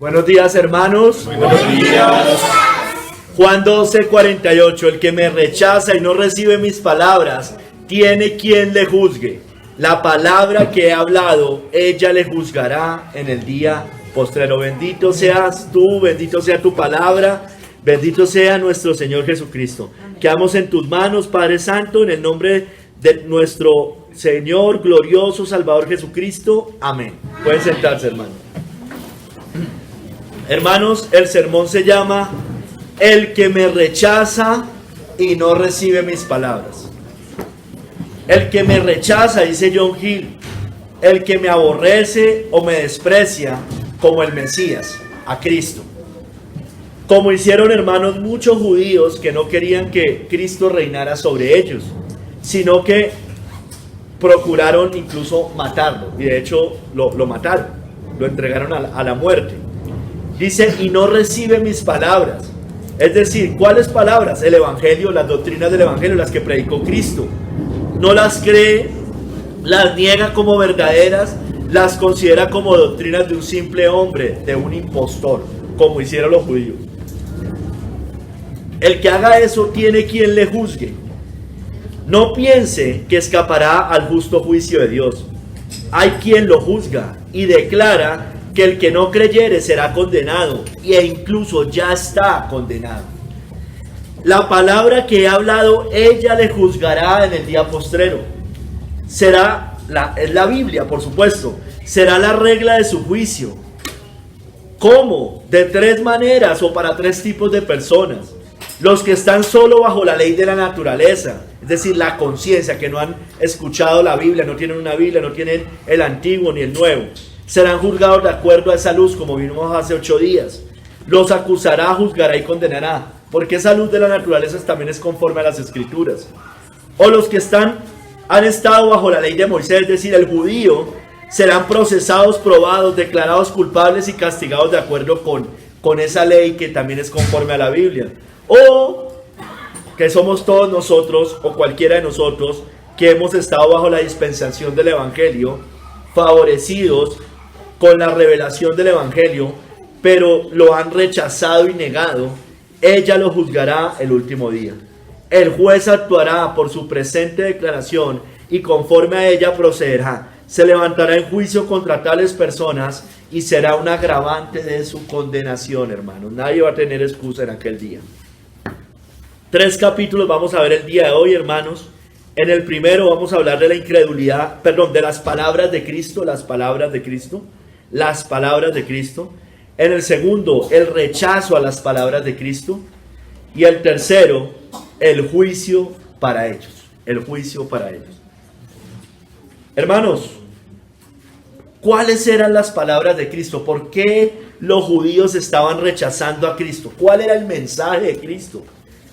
Buenos días, hermanos. Buenos días. Juan 12:48. El que me rechaza y no recibe mis palabras, tiene quien le juzgue. La palabra que he hablado, ella le juzgará en el día postrero. Bendito seas tú, bendito sea tu palabra, bendito sea nuestro Señor Jesucristo. Quedamos en tus manos, Padre Santo, en el nombre de nuestro Señor glorioso Salvador Jesucristo. Amén. Pueden sentarse, hermanos. Hermanos, el sermón se llama El que me rechaza y no recibe mis palabras. El que me rechaza, dice John Hill, el que me aborrece o me desprecia como el Mesías, a Cristo. Como hicieron, hermanos, muchos judíos que no querían que Cristo reinara sobre ellos, sino que procuraron incluso matarlo, y de hecho lo mataron, lo entregaron a la muerte. Dice, y no recibe mis palabras. Es decir, ¿cuáles palabras? El Evangelio, las doctrinas del Evangelio, las que predicó Cristo. No las cree, las niega como verdaderas, las considera como doctrinas de un simple hombre, de un impostor, como hicieron los judíos. El que haga eso tiene quien le juzgue. No piense que escapará al justo juicio de Dios. Hay quien lo juzga y declara que el que no creyere será condenado, e incluso ya está condenado. La palabra que he hablado, ella le juzgará en el día postrero. Es la Biblia, por supuesto. Será la regla de su juicio. ¿Cómo? De tres maneras o para tres tipos de personas. Los que están solo bajo la ley de la naturaleza, es decir, la conciencia, que no han escuchado la Biblia, no tienen una Biblia, no tienen el Antiguo ni el Nuevo. Serán juzgados de acuerdo a esa luz, como vimos hace 8 días. Los acusará, juzgará y condenará, porque esa luz de la naturaleza también es conforme a las Escrituras. O los que han estado bajo la ley de Moisés, es decir, el judío, serán procesados, probados, declarados culpables y castigados de acuerdo con esa ley que también es conforme a la Biblia. O que somos todos nosotros, o cualquiera de nosotros, que hemos estado bajo la dispensación del Evangelio, favorecidos con la revelación del Evangelio, pero lo han rechazado y negado. Ella lo juzgará el último día. El juez actuará por su presente declaración y conforme a ella procederá. Se levantará en juicio contra tales personas y será un agravante de su condenación, hermanos. Nadie va a tener excusa en aquel día. 3 capítulos vamos a ver el día de hoy, hermanos. En el primero vamos a hablar de la incredulidad, de las palabras de Cristo, las palabras de Cristo. En el segundo, el rechazo a las palabras de Cristo. Y el tercero, el juicio para ellos. Hermanos, ¿cuáles eran las palabras de Cristo? ¿Por qué los judíos estaban rechazando a Cristo? ¿Cuál era el mensaje de Cristo?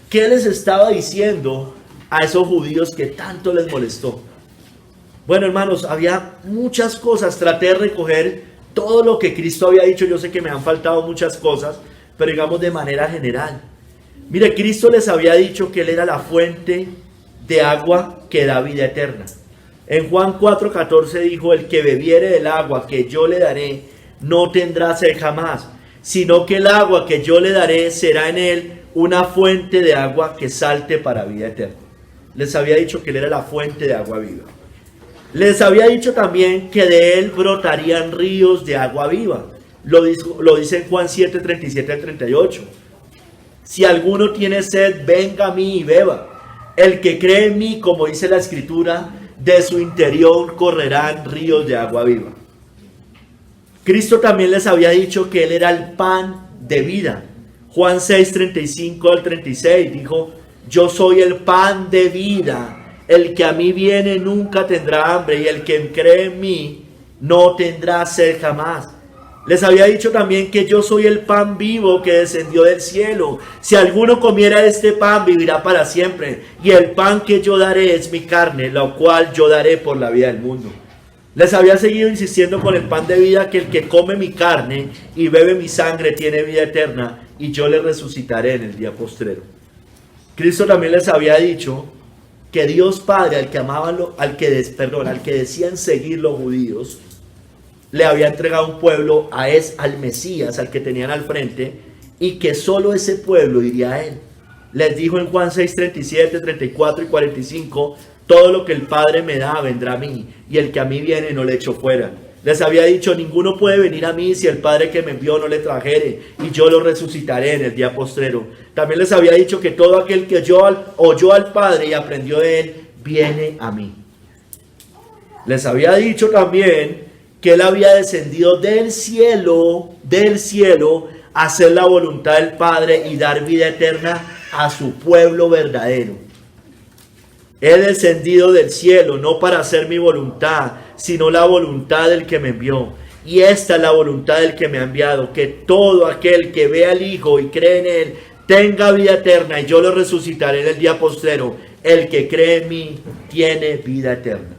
¿Qué les estaba diciendo a esos judíos que tanto les molestó? Bueno, hermanos, había muchas cosas. Traté de recoger todo lo que Cristo había dicho. Yo sé que me han faltado muchas cosas, pero digamos de manera general. Mire, Cristo les había dicho que Él era la fuente de agua que da vida eterna. En Juan 4:14 dijo, el que bebiere del agua que yo le daré, no tendrá sed jamás, sino que el agua que yo le daré será en él una fuente de agua que salte para vida eterna. Les había dicho que Él era la fuente de agua viva. Les había dicho también que de Él brotarían ríos de agua viva. Lo dice en Juan 7:37 al 38. Si alguno tiene sed, venga a mí y beba. El que cree en mí, como dice la Escritura, de su interior correrán ríos de agua viva. Cristo también les había dicho que Él era el pan de vida. Juan 6:35 al 36 dijo, yo soy el pan de vida. El que a mí viene nunca tendrá hambre, y el que cree en mí no tendrá sed jamás. Les había dicho también que yo soy el pan vivo que descendió del cielo. Si alguno comiera este pan, vivirá para siempre. Y el pan que yo daré es mi carne, la cual yo daré por la vida del mundo. Les había seguido insistiendo con el pan de vida, que el que come mi carne y bebe mi sangre tiene vida eterna, y yo le resucitaré en el día postrero. Cristo también les había dicho que Dios Padre, al que decían seguir los judíos, le había entregado un pueblo al Mesías, al que tenían al frente, y que solo ese pueblo iría a él. Les dijo en Juan 6, 37, 34 y 45, todo lo que el Padre me da vendrá a mí, y el que a mí viene no le echo fuera. Les había dicho, ninguno puede venir a mí si el Padre que me envió no le trajere, y yo lo resucitaré en el día postrero. También les había dicho que todo aquel que oyó al Padre y aprendió de él, viene a mí. Les había dicho también que él había descendido del cielo, a hacer la voluntad del Padre y dar vida eterna a su pueblo verdadero. He descendido del cielo no para hacer mi voluntad, sino la voluntad del que me envió. Y esta es la voluntad del que me ha enviado, que todo aquel que vea al Hijo y cree en él, tenga vida eterna, y yo lo resucitaré en el día postrero. El que cree en mí tiene vida eterna.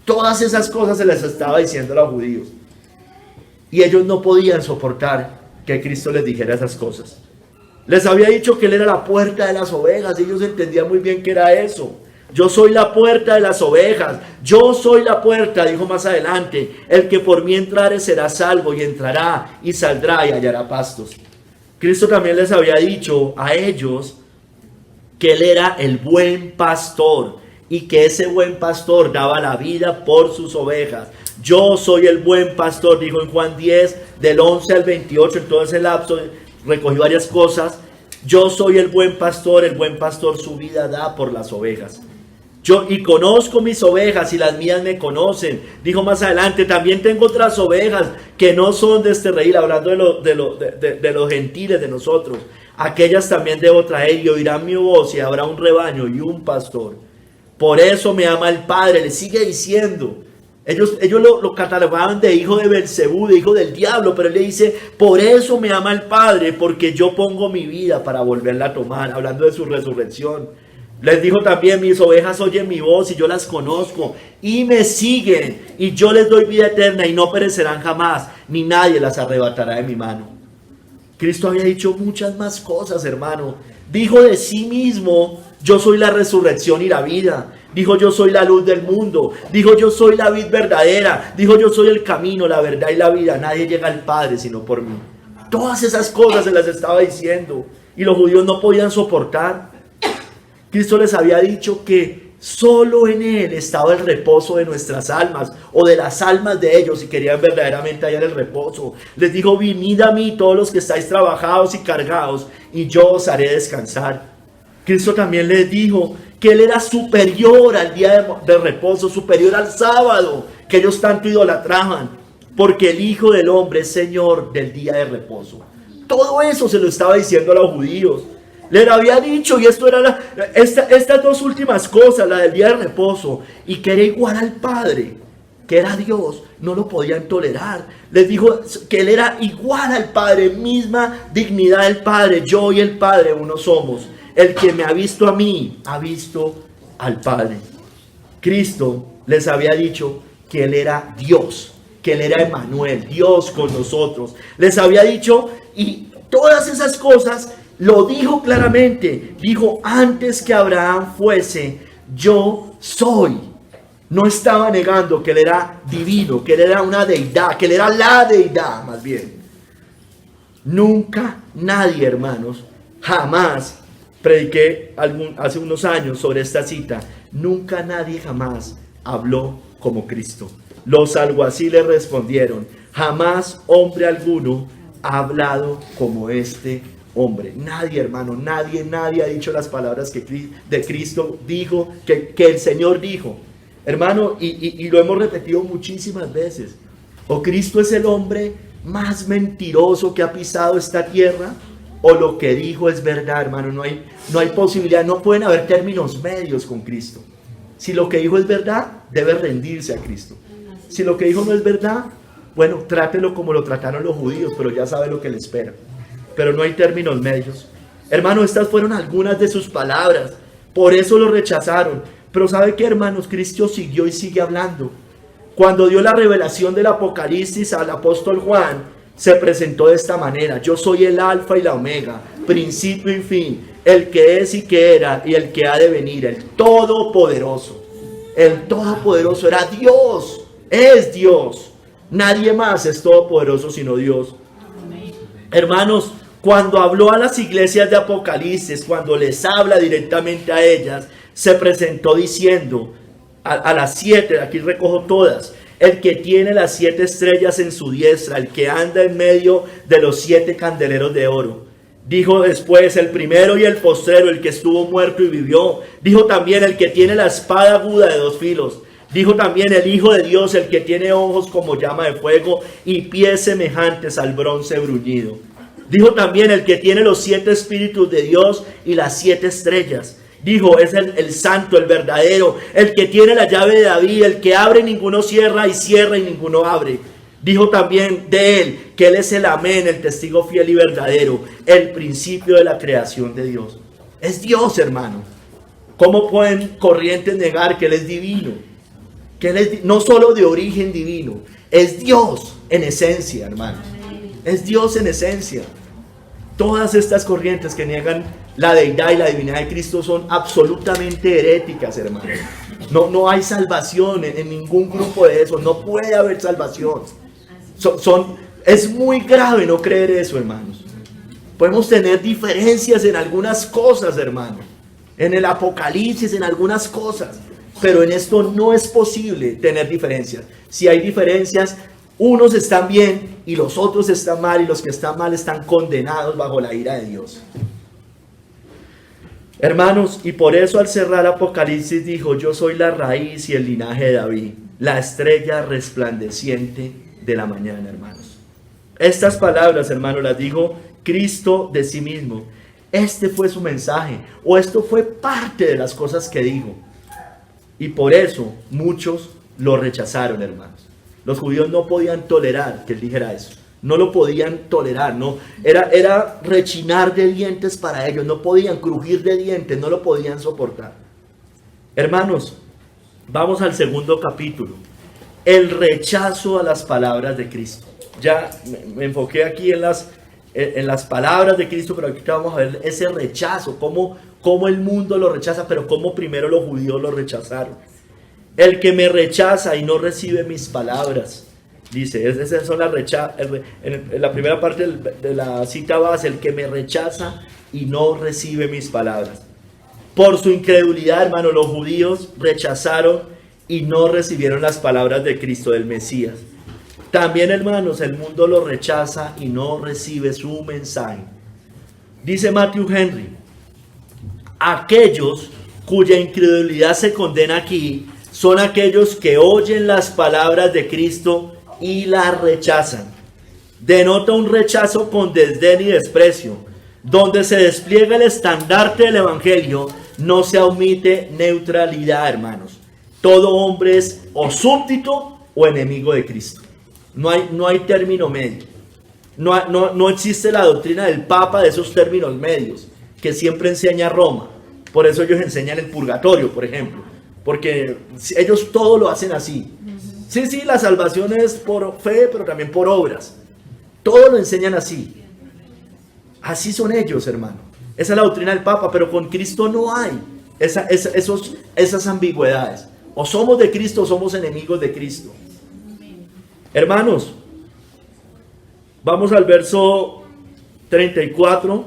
Todas esas cosas se les estaba diciendo a los judíos. Y ellos no podían soportar que Cristo les dijera esas cosas. Les había dicho que él era la puerta de las ovejas. Ellos entendían muy bien que era eso. Yo soy la puerta de las ovejas. Yo soy la puerta, dijo más adelante. El que por mí entrare será salvo, y entrará y saldrá y hallará pastos. Cristo también les había dicho a ellos que él era el buen pastor, y que ese buen pastor daba la vida por sus ovejas. Yo soy el buen pastor, dijo en Juan 10, del 11 al 28, en todo ese lapso recogió varias cosas. Yo soy el buen pastor su vida da por las ovejas. Y conozco mis ovejas y las mías me conocen. Dijo más adelante, también tengo otras ovejas que no son de este redil, hablando de los gentiles, de nosotros. Aquellas también debo traer, y oirán mi voz, y habrá un rebaño y un pastor. Por eso me ama el Padre. Le sigue diciendo. Ellos lo catalogaban de hijo de Belcebú, de hijo del diablo, pero él le dice, por eso me ama el Padre, porque yo pongo mi vida para volverla a tomar, hablando de su resurrección. Les dijo también, mis ovejas oyen mi voz y yo las conozco y me siguen, y yo les doy vida eterna y no perecerán jamás, ni nadie las arrebatará de mi mano. Cristo había dicho muchas más cosas, hermano. Dijo de sí mismo, yo soy la resurrección y la vida. Dijo, yo soy la luz del mundo. Dijo, yo soy la vid verdadera. Dijo, yo soy el camino, la verdad y la vida. Nadie llega al Padre sino por mí. Todas esas cosas se las estaba diciendo, y los judíos no podían soportar. Cristo les había dicho que solo en él estaba el reposo de nuestras almas, o de las almas de ellos, si querían verdaderamente hallar el reposo. Les dijo, venid a mí todos los que estáis trabajados y cargados, y yo os haré descansar. Cristo también les dijo que él era superior al día de reposo, superior al sábado, que ellos tanto idolatraban, porque el Hijo del Hombre es Señor del día de reposo. Todo eso se lo estaba diciendo a los judíos. Les había dicho, y esto era estas dos últimas cosas, la del día de reposo, y que era igual al Padre, que era Dios, no lo podían tolerar. Les dijo que él era igual al Padre, misma dignidad del Padre. Yo y el Padre uno somos. El que me ha visto a mí, ha visto al Padre. Cristo les había dicho que él era Dios, que él era Emmanuel, Dios con nosotros. Les había dicho, y todas esas cosas lo dijo claramente. Dijo, antes que Abraham fuese, yo soy. No estaba negando que él era divino, que él era una deidad, que él era la deidad más bien. Nunca nadie, hermanos, jamás, prediqué hace unos años sobre esta cita, nunca nadie jamás habló como Cristo. Los alguaciles respondieron, jamás hombre alguno ha hablado como este hombre. Nadie, hermano, nadie ha dicho las palabras que de Cristo dijo, que el Señor dijo. Hermano, y lo hemos repetido muchísimas veces. O Cristo es el hombre más mentiroso que ha pisado esta tierra, o lo que dijo es verdad, hermano. No hay posibilidad, no pueden haber términos medios con Cristo. Si lo que dijo es verdad, debe rendirse a Cristo. Si lo que dijo no es verdad, bueno, trátelo como lo trataron los judíos, pero ya sabe lo que le espera. Pero no hay términos medios. Hermano, estas fueron algunas de sus palabras. Por eso lo rechazaron. Pero ¿sabe qué, hermanos? Cristo siguió y sigue hablando. Cuando dio la revelación del Apocalipsis al apóstol Juan, se presentó de esta manera: yo soy el alfa y la omega, principio y fin, el que es y que era y el que ha de venir, el todopoderoso. El todopoderoso era Dios, es Dios. Nadie más es todopoderoso sino Dios. Hermanos, cuando habló a las iglesias de Apocalipsis, cuando les habla directamente a ellas, se presentó diciendo a las 7, aquí recojo todas: el que tiene las 7 estrellas en su diestra, el que anda en medio de los 7 candeleros de oro. Dijo después: el primero y el postrero, el que estuvo muerto y vivió. Dijo también: el que tiene la espada aguda de 2 filos. Dijo también: el Hijo de Dios, el que tiene ojos como llama de fuego y pies semejantes al bronce bruñido. Dijo también: el que tiene los 7 espíritus de Dios y las 7 estrellas. Dijo: es el santo, el verdadero, el que tiene la llave de David, el que abre y ninguno cierra, y cierra y ninguno abre. Dijo también de él que él es el amén, el testigo fiel y verdadero, el principio de la creación de Dios. Es Dios, hermano. ¿Cómo pueden corrientes negar que él es divino? Que él es no solo de origen divino, es Dios en esencia, hermano. Es Dios en esencia. Todas estas corrientes que niegan la deidad y la divinidad de Cristo son absolutamente heréticas, hermano. No hay salvación en ningún grupo de esos. No puede haber salvación. Es muy grave no creer eso, hermanos. Podemos tener diferencias en algunas cosas, hermano. En el Apocalipsis, en algunas cosas. Pero en esto no es posible tener diferencias. Si hay diferencias, unos están bien y los otros están mal, y los que están mal están condenados bajo la ira de Dios. Hermanos, y por eso al cerrar Apocalipsis dijo: yo soy la raíz y el linaje de David, la estrella resplandeciente de la mañana, hermanos. Estas palabras, hermanos, las dijo Cristo de sí mismo. Este fue su mensaje, o esto fue parte de las cosas que dijo. Y por eso muchos lo rechazaron, hermanos. Los judíos no podían tolerar que él dijera eso. No lo podían tolerar, no. Era rechinar de dientes para ellos. No podían crujir de dientes, no lo podían soportar. Hermanos, vamos al segundo capítulo. El rechazo a las palabras de Cristo. Ya me enfoqué aquí en las palabras de Cristo, pero aquí vamos a ver ese rechazo, cómo el mundo lo rechaza, pero cómo primero los judíos lo rechazaron. El que me rechaza y no recibe mis palabras, dice, esas son en la primera parte de la cita base: el que me rechaza y no recibe mis palabras. Por su incredulidad, hermano, los judíos rechazaron y no recibieron las palabras de Cristo, del Mesías. También, hermanos, el mundo lo rechaza y no recibe su mensaje. Dice Matthew Henry: aquellos cuya incredulidad se condena aquí son aquellos que oyen las palabras de Cristo y las rechazan. Denota un rechazo con desdén y desprecio. Donde se despliega el estandarte del Evangelio, no se omite neutralidad, hermanos. Todo hombre es o súbdito o enemigo de Cristo. No hay término medio. No existe la doctrina del Papa de esos términos medios que siempre enseña Roma. Por eso ellos enseñan el purgatorio, por ejemplo. Porque ellos todo lo hacen así. Sí, la salvación es por fe, pero también por obras. Todo lo enseñan así. Así son ellos, hermano. Esa es la doctrina del Papa, pero con Cristo no hay esas ambigüedades. O somos de Cristo o somos enemigos de Cristo. Hermanos, vamos al verso 34.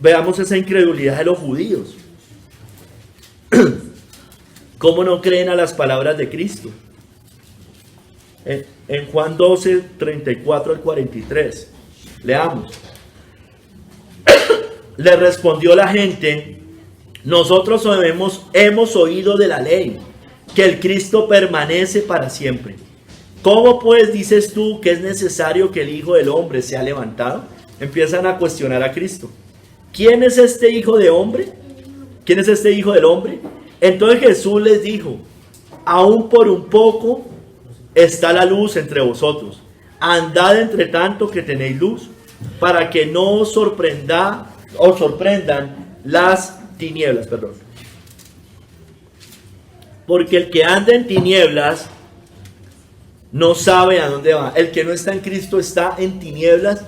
Veamos esa incredulidad de los judíos. ¿Cómo no creen a las palabras de Cristo? En Juan 12, 34 al 43. Leamos. Le respondió la gente: nosotros hemos oído de la ley que el Cristo permanece para siempre. ¿Cómo pues dices tú que es necesario que el Hijo del Hombre sea levantado? Empiezan a cuestionar a Cristo. ¿Quién es este Hijo de Hombre? ¿Quién es este Hijo del Hombre? Entonces Jesús les dijo: aún por un poco está la luz entre vosotros. Andad entre tanto que tenéis luz, para que no os sorprendan las tinieblas. Porque el que anda en tinieblas no sabe a dónde va. El que no está en Cristo está en tinieblas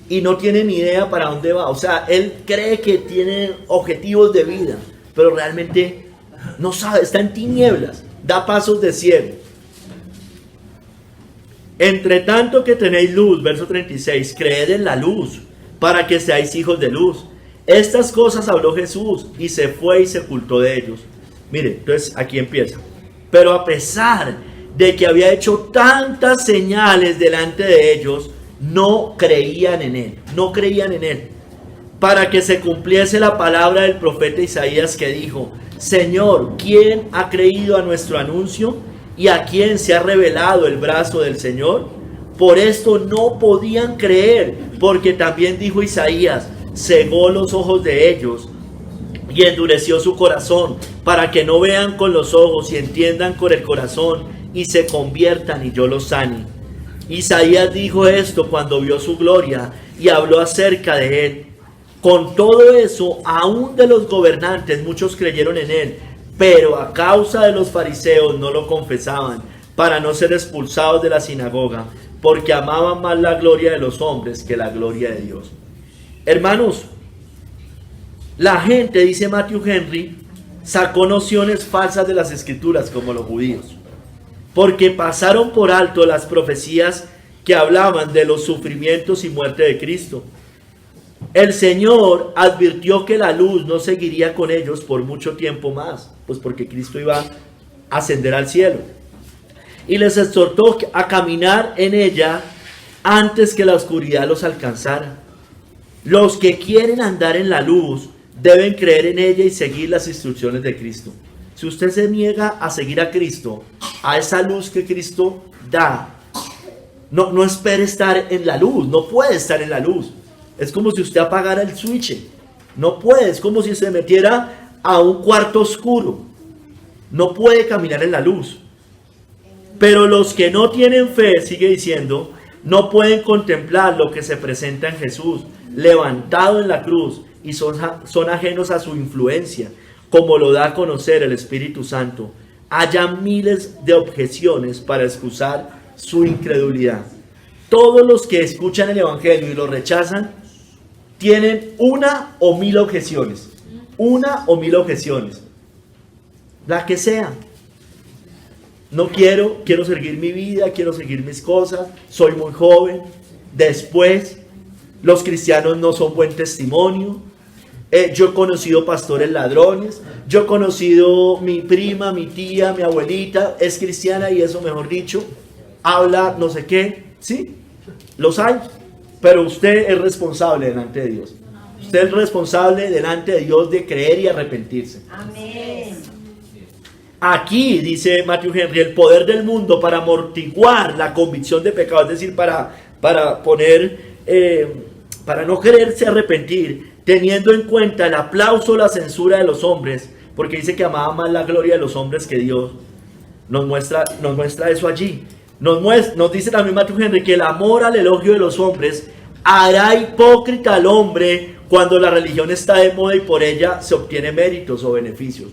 y no tiene ni idea para dónde va. O sea, él cree que tiene objetivos de vida, pero realmente no sabe, está en tinieblas, da pasos de ciego. Entre tanto que tenéis luz, verso 36, creed en la luz, para que seáis hijos de luz. Estas cosas habló Jesús, y se fue y se ocultó de ellos. Mire, entonces aquí empieza. Pero a pesar de que había hecho tantas señales delante de ellos, no creían en él, no creían en él. Para que se cumpliese la palabra del profeta Isaías que dijo: Señor, ¿quién ha creído a nuestro anuncio? ¿Y a quién se ha revelado el brazo del Señor? Por esto no podían creer, porque también dijo Isaías: cegó los ojos de ellos y endureció su corazón, para que no vean con los ojos y entiendan con el corazón y se conviertan y yo los sane. Isaías dijo esto cuando vio su gloria y habló acerca de él. Con todo eso, aún de los gobernantes muchos creyeron en él, pero a causa de los fariseos no lo confesaban, para no ser expulsados de la sinagoga, porque amaban más la gloria de los hombres que la gloria de Dios. Hermanos, la gente, dice Matthew Henry, sacó nociones falsas de las escrituras como los judíos, porque pasaron por alto las profecías que hablaban de los sufrimientos y muerte de Cristo. El Señor advirtió que la luz no seguiría con ellos por mucho tiempo más, pues porque Cristo iba a ascender al cielo. Y les exhortó a caminar en ella antes que la oscuridad los alcanzara. Los que quieren andar en la luz deben creer en ella y seguir las instrucciones de Cristo. Si usted se niega a seguir a Cristo, a esa luz que Cristo da, no espere estar en la luz, no puede estar en la luz. Es como si usted apagara el switch. No puede, es como si se metiera a un cuarto oscuro. No puede caminar en la luz. Pero los que no tienen fe, sigue diciendo, no pueden contemplar lo que se presenta en Jesús, levantado en la cruz, y son ajenos a su influencia, como lo da a conocer el Espíritu Santo. Haya miles de objeciones para excusar su incredulidad. Todos los que escuchan el Evangelio y lo rechazan, tienen una o mil objeciones. Una o mil objeciones. La que sea. No quiero seguir mi vida, quiero seguir mis cosas, soy muy joven. Después, los cristianos no son buen testimonio. Yo he conocido pastores ladrones, yo he conocido mi prima, mi tía, mi abuelita, es cristiana y eso, mejor dicho, habla no sé qué. Sí, los hay, pero usted es responsable delante de Dios. Usted es responsable delante de Dios de creer y arrepentirse. Amén. Aquí, dice Matthew Henry, el poder del mundo para amortiguar la convicción de pecado, es decir, para no quererse arrepentir, teniendo en cuenta el aplauso o la censura de los hombres, porque dice que amaba más la gloria de los hombres que Dios. Nos muestra eso allí. Nos dice también Matthew Henry que el amor al elogio de los hombres hará hipócrita al hombre cuando la religión está de moda y por ella se obtiene méritos o beneficios.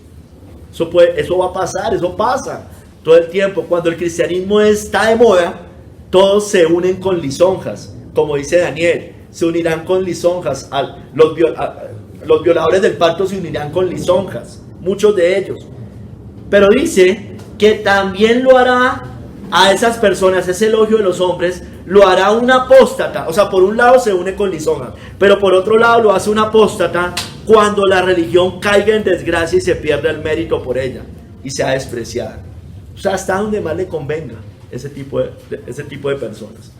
Eso va a pasar, eso pasa todo el tiempo. Cuando el cristianismo está de moda, todos se unen con lisonjas, como dice Daniel. Se unirán con lisonjas. Los violadores del pacto se unirán con lisonjas, muchos de ellos. Pero dice que también lo hará a esas personas, ese elogio de los hombres, lo hará un apóstata. O sea, por un lado se une con lisonjas, pero por otro lado lo hace un apóstata cuando la religión caiga en desgracia y se pierda el mérito por ella y sea despreciada. O sea, hasta donde más le convenga ese tipo de personas.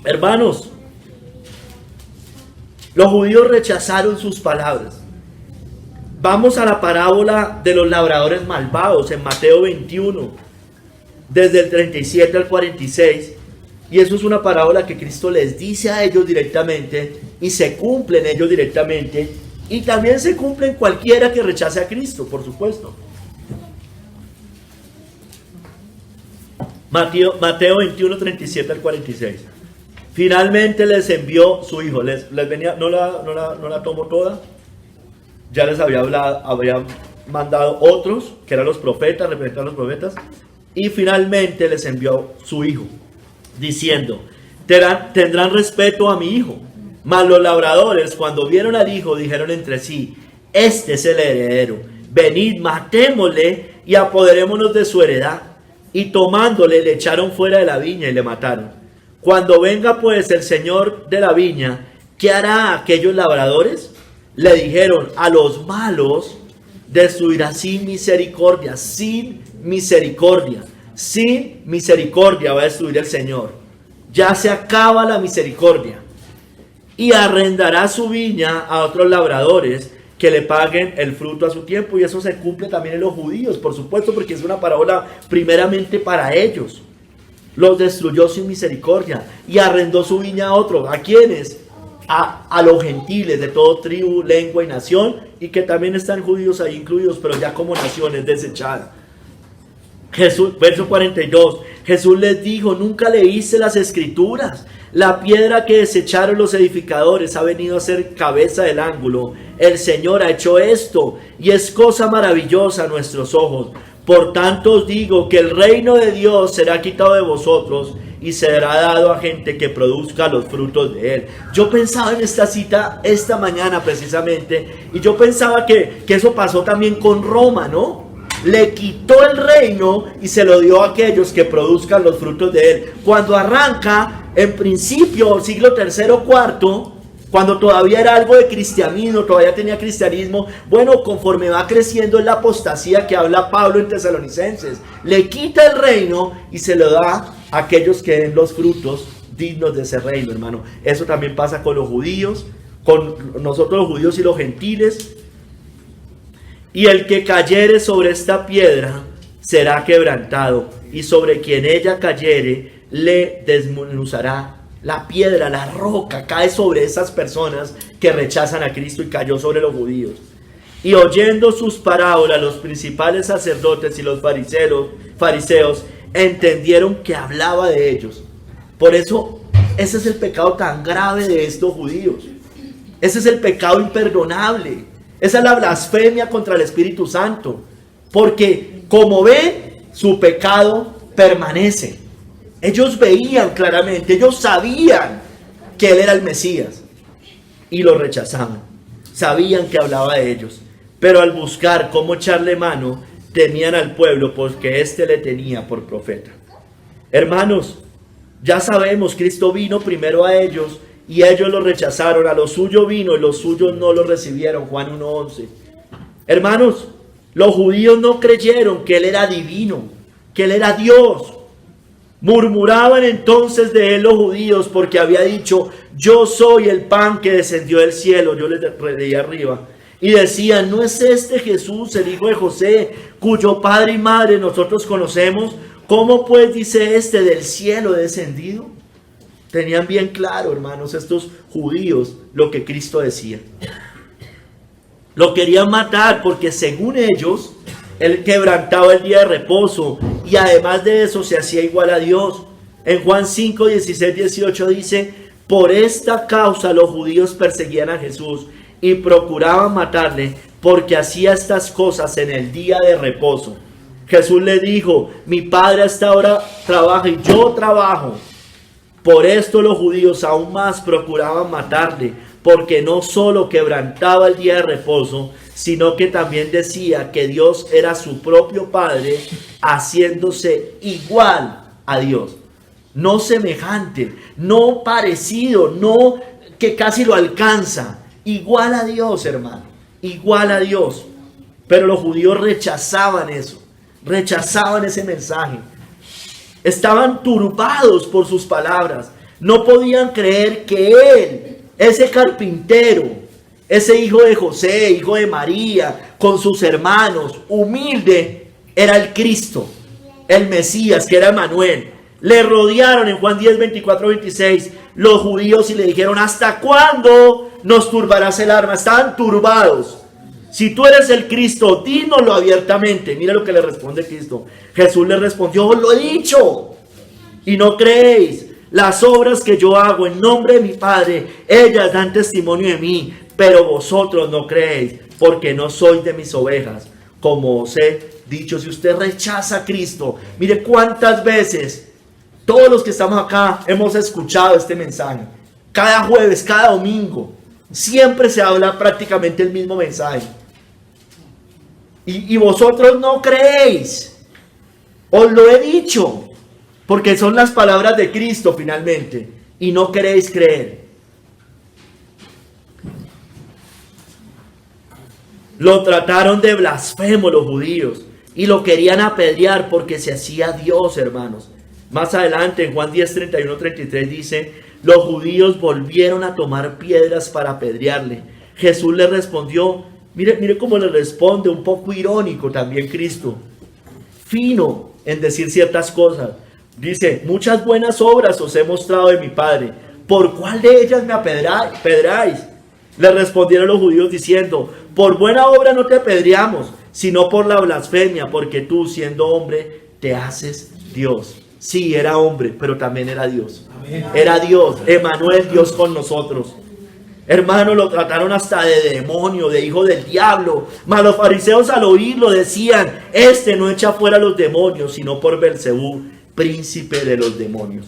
Hermanos, los judíos rechazaron sus palabras. Vamos a la parábola de los labradores malvados en Mateo 21, desde el 37 al 46. Y eso es una parábola que Cristo les dice a ellos directamente y se cumple en ellos directamente. Y también se cumple en cualquiera que rechace a Cristo, por supuesto. Mateo 21, 37 al 46. Finalmente les envió su hijo. Les venía, no la tomo toda. Ya les había mandado otros, que eran los profetas, representan a los profetas. Y finalmente les envió su hijo, diciendo: tendrán respeto a mi hijo. Mas los labradores, cuando vieron al hijo, dijeron entre sí: este es el heredero, venid, matémosle y apoderémonos de su heredad. y tomándole le echaron fuera de la viña y le mataron. Cuando venga pues el señor de la viña, ¿qué hará a aquellos labradores? Le dijeron, a los malos destruirá sin misericordia, sin misericordia, sin misericordia va a destruir el Señor. Ya se acaba la misericordia. Y arrendará su viña a otros labradores que le paguen el fruto a su tiempo. Y eso se cumple también en los judíos, por supuesto, porque es una parábola primeramente para ellos. Los destruyó sin misericordia y arrendó su viña a otros. ¿A quiénes? A los gentiles de todo tribu, lengua y nación, y que también están judíos ahí incluidos, pero ya como naciones desechadas. Jesús, verso 42, Jesús les dijo, ¿nunca leíste las escrituras? La piedra que desecharon los edificadores ha venido a ser cabeza del ángulo. El Señor ha hecho esto, y es cosa maravillosa a nuestros ojos. Por tanto os digo que el reino de Dios será quitado de vosotros y será dado a gente que produzca los frutos de él. Yo pensaba en esta cita esta mañana precisamente, y yo pensaba que eso pasó también con Roma, ¿no? Le quitó el reino y se lo dio a aquellos que produzcan los frutos de él. Cuando arranca, en principio, siglo tercero o cuarto, cuando todavía era algo de cristianismo, todavía tenía cristianismo, bueno, conforme va creciendo en la apostasía que habla Pablo en Tesalonicenses, le quita el reino y se lo da a aquellos que den los frutos dignos de ese reino, hermano. Eso también pasa con los judíos, con nosotros los judíos y los gentiles. Y el que cayere sobre esta piedra será quebrantado, y sobre quien ella cayere le desmenuzará. La piedra, la roca, cae sobre esas personas que rechazan a Cristo, y cayó sobre los judíos. Y oyendo sus parábolas, los principales sacerdotes y los fariseos entendieron que hablaba de ellos. Por eso, ese es el pecado tan grave de estos judíos. Ese es el pecado imperdonable. Esa es la blasfemia contra el Espíritu Santo. Porque, como ven, su pecado permanece. Ellos veían claramente, ellos sabían que él era el Mesías y lo rechazaban. Sabían que hablaba de ellos, pero al buscar cómo echarle mano, temían al pueblo porque éste le tenía por profeta. Hermanos, ya sabemos, Cristo vino primero a ellos y ellos lo rechazaron. A lo suyo vino y los suyos no lo recibieron. Juan 1:11. Hermanos, los judíos no creyeron que él era divino, que él era Dios. Murmuraban entonces de él los judíos porque había dicho, yo soy el pan que descendió del cielo. Yo les leí arriba. Y decían, ¿no es este Jesús, el hijo de José, cuyo padre y madre nosotros conocemos? ¿Cómo pues dice este, del cielo he descendido? Tenían bien claro, hermanos, estos judíos lo que Cristo decía. Lo querían matar porque según ellos, él quebrantaba el día de reposo y además de eso se hacía igual a Dios. En Juan 5, 16, 18 dice, por esta causa los judíos perseguían a Jesús y procuraban matarle porque hacía estas cosas en el día de reposo. Jesús le dijo, mi Padre hasta ahora trabaja y yo trabajo. Por esto los judíos aún más procuraban matarle, porque no solo quebrantaba el día de reposo, sino que también decía que Dios era su propio Padre, haciéndose igual a Dios. No semejante, no parecido, no que casi lo alcanza. Igual a Dios, hermano, igual a Dios. Pero los judíos rechazaban eso, rechazaban ese mensaje. Estaban turbados por sus palabras. No podían creer que él, ese carpintero, ese hijo de José, hijo de María, con sus hermanos, humilde, era el Cristo, el Mesías, que era Emmanuel. Le rodearon en Juan 10, 24, 26 los judíos y le dijeron, ¿hasta cuándo nos turbarás el alma? Estaban turbados. Si tú eres el Cristo, dínoslo abiertamente. Mira lo que le responde Cristo. Jesús le respondió, os lo he dicho y no creéis. Las obras que yo hago en nombre de mi Padre, ellas dan testimonio de mí, pero vosotros no creéis, porque no sois de mis ovejas. Como os he dicho, si usted rechaza a Cristo, mire cuántas veces todos los que estamos acá hemos escuchado este mensaje. Cada jueves, cada domingo, siempre se habla prácticamente el mismo mensaje. Y vosotros no creéis. Os lo he dicho, porque son las palabras de Cristo finalmente, y no queréis creer. Lo trataron de blasfemo los judíos y lo querían apedrear porque se hacía Dios, hermanos. Más adelante en Juan 10, 31, 33 dice: los judíos volvieron a tomar piedras para apedrearle. Jesús le respondió, mire cómo le responde, un poco irónico también Cristo, fino en decir ciertas cosas. Dice: muchas buenas obras os he mostrado de mi Padre, ¿por cuál de ellas me apedráis? Le respondieron los judíos diciendo: por buena obra no te apedreamos, sino por la blasfemia, porque tú, siendo hombre, te haces Dios. Sí, era hombre, pero también era Dios. Amén. Era Dios, Emmanuel, Dios con nosotros. Hermano, lo trataron hasta de demonio, de hijo del diablo. Mas los fariseos al oírlo decían: este no echa fuera los demonios, sino por Belzebú, príncipe de los demonios.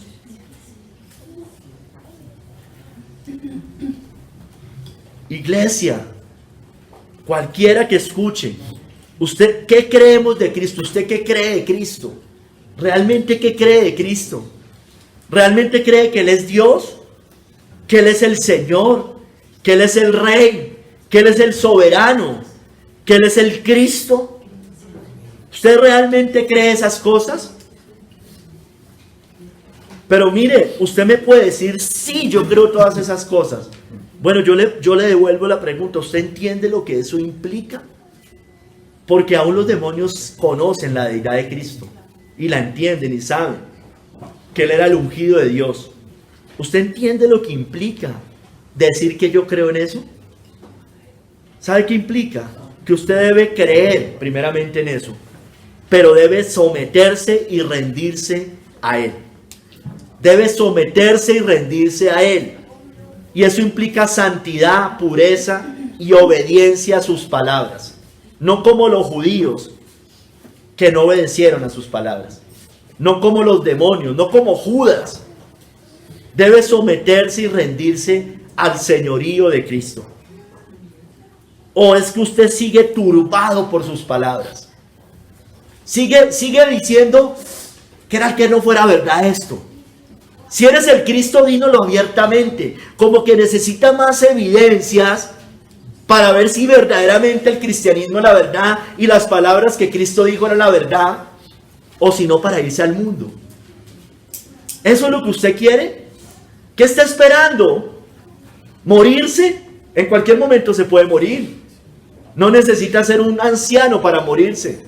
Iglesia, cualquiera que escuche, ¿usted qué creemos de Cristo? ¿Usted qué cree de Cristo? ¿Realmente qué cree de Cristo? ¿Realmente cree que Él es Dios? ¿Que Él es el Señor? ¿Que Él es el Rey? ¿Que Él es el soberano? ¿Que Él es el Cristo? ¿Usted realmente cree esas cosas? Pero mire, usted me puede decir: sí, yo creo todas esas cosas. Bueno, yo le devuelvo la pregunta: ¿usted entiende lo que eso implica? Porque aún los demonios conocen la deidad de Cristo y la entienden y saben que Él era el ungido de Dios. ¿Usted entiende lo que implica decir que yo creo en eso? ¿Sabe qué implica? Que usted debe creer primeramente en eso, pero debe someterse y rendirse a Él. Debe someterse y rendirse a Él. Y eso implica santidad, pureza y obediencia a sus palabras. No como los judíos que no obedecieron a sus palabras. No como los demonios, no como Judas. Debe someterse y rendirse al señorío de Cristo. ¿O es que usted sigue turbado por sus palabras? Sigue diciendo que era que no fuera verdad esto. Si eres el Cristo, dínoslo abiertamente. Como que necesita más evidencias para ver si verdaderamente el cristianismo es la verdad y las palabras que Cristo dijo eran la verdad, o si no, para irse al mundo. ¿Eso es lo que usted quiere? ¿Qué está esperando? ¿Morirse? En cualquier momento se puede morir. No necesita ser un anciano para morirse.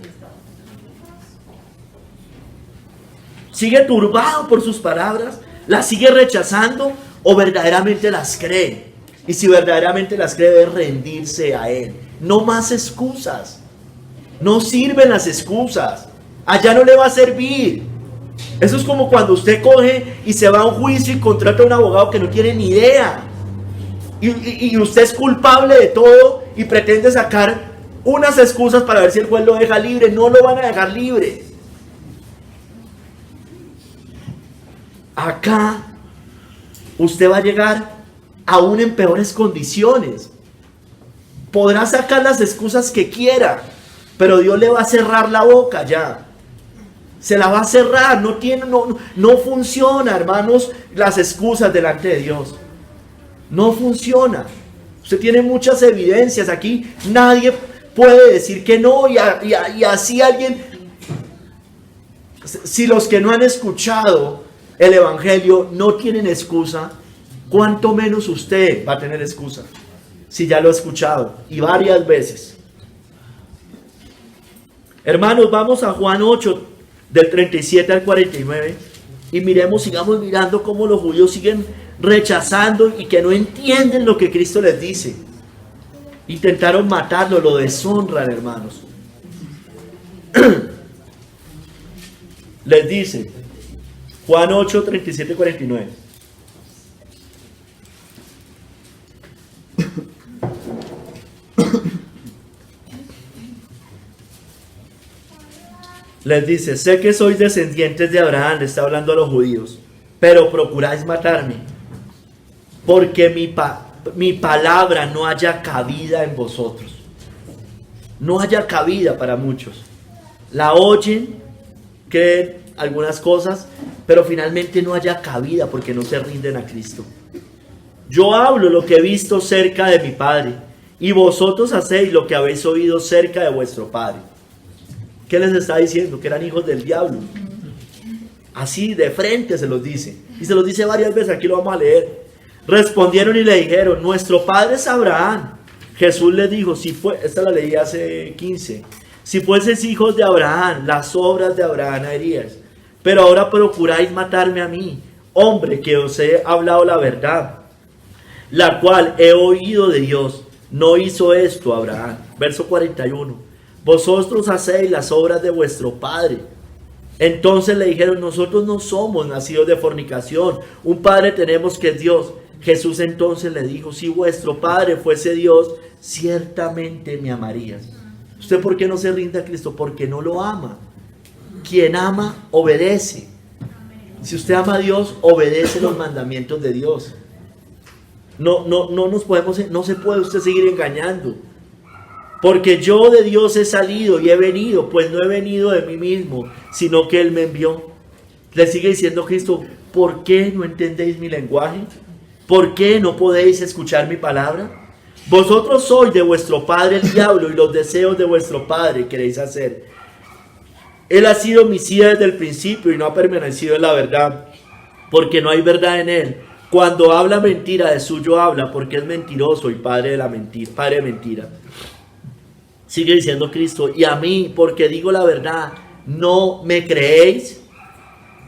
¿Sigue turbado por sus palabras? ¿Las sigue rechazando o verdaderamente las cree? Y si verdaderamente las cree, debe rendirse a Él. No más excusas. No sirven las excusas. Allá no le va a servir. Eso es como cuando usted coge y se va a un juicio y contrata a un abogado que no tiene ni idea. Y usted es culpable de todo y pretende sacar unas excusas para ver si el juez lo deja libre. No lo van a dejar libre. Acá usted va a llegar aún en peores condiciones. Podrá sacar las excusas que quiera, pero Dios le va a cerrar la boca ya. Se la va a cerrar. No funciona, hermanos, las excusas delante de Dios. No funciona. Usted tiene muchas evidencias aquí. Nadie puede decir que no. Y así alguien, si los que no han escuchado el Evangelio no tienen excusa, ¿cuánto menos usted va a tener excusa? Si ya lo ha escuchado y varias veces. Hermanos, vamos a Juan 8, del 37 al 49, y sigamos mirando cómo los judíos siguen rechazando y que no entienden lo que Cristo les dice. Intentaron matarlo, lo deshonran, hermanos. Les dice Juan 8, 37 y 49. Les dice: sé que sois descendientes de Abraham, le está hablando a los judíos, pero procuráis matarme, porque mi palabra no haya cabida en vosotros. No haya cabida para muchos. La oyen, creen algunas cosas, pero finalmente no haya cabida porque no se rinden a Cristo. Yo hablo lo que he visto cerca de mi Padre, y vosotros hacéis lo que habéis oído cerca de vuestro Padre. ¿Qué les está diciendo? Que eran hijos del diablo. Así de frente se los dice. Y se los dice varias veces, aquí lo vamos a leer. Respondieron y le dijeron, nuestro padre es Abraham. Jesús les dijo, esta la leí hace 15. Si fueses hijos de Abraham, las obras de Abraham harías. Pero ahora procuráis matarme a mí, hombre, que os he hablado la verdad, la cual he oído de Dios. No hizo esto Abraham. Verso 41. Vosotros hacéis las obras de vuestro padre. Entonces le dijeron, nosotros no somos nacidos de fornicación, un padre tenemos que es Dios. Jesús entonces le dijo, si vuestro padre fuese Dios, ciertamente me amarías. ¿Usted por qué no se rinde a Cristo? Porque no lo ama. Quien ama, obedece. Si usted ama a Dios, obedece los mandamientos de Dios. No se puede usted seguir engañando. Porque yo de Dios he salido y he venido, pues no he venido de mí mismo, sino que Él me envió. Le sigue diciendo Cristo, ¿por qué no entendéis mi lenguaje? ¿Por qué no podéis escuchar mi palabra? Vosotros sois de vuestro padre el diablo, y los deseos de vuestro padre queréis hacer. Él ha sido homicida desde el principio y no ha permanecido en la verdad, porque no hay verdad en él. Cuando habla mentira, de suyo habla, porque es mentiroso y padre de mentira. Sigue diciendo Cristo, y a mí, porque digo la verdad, ¿no me creéis?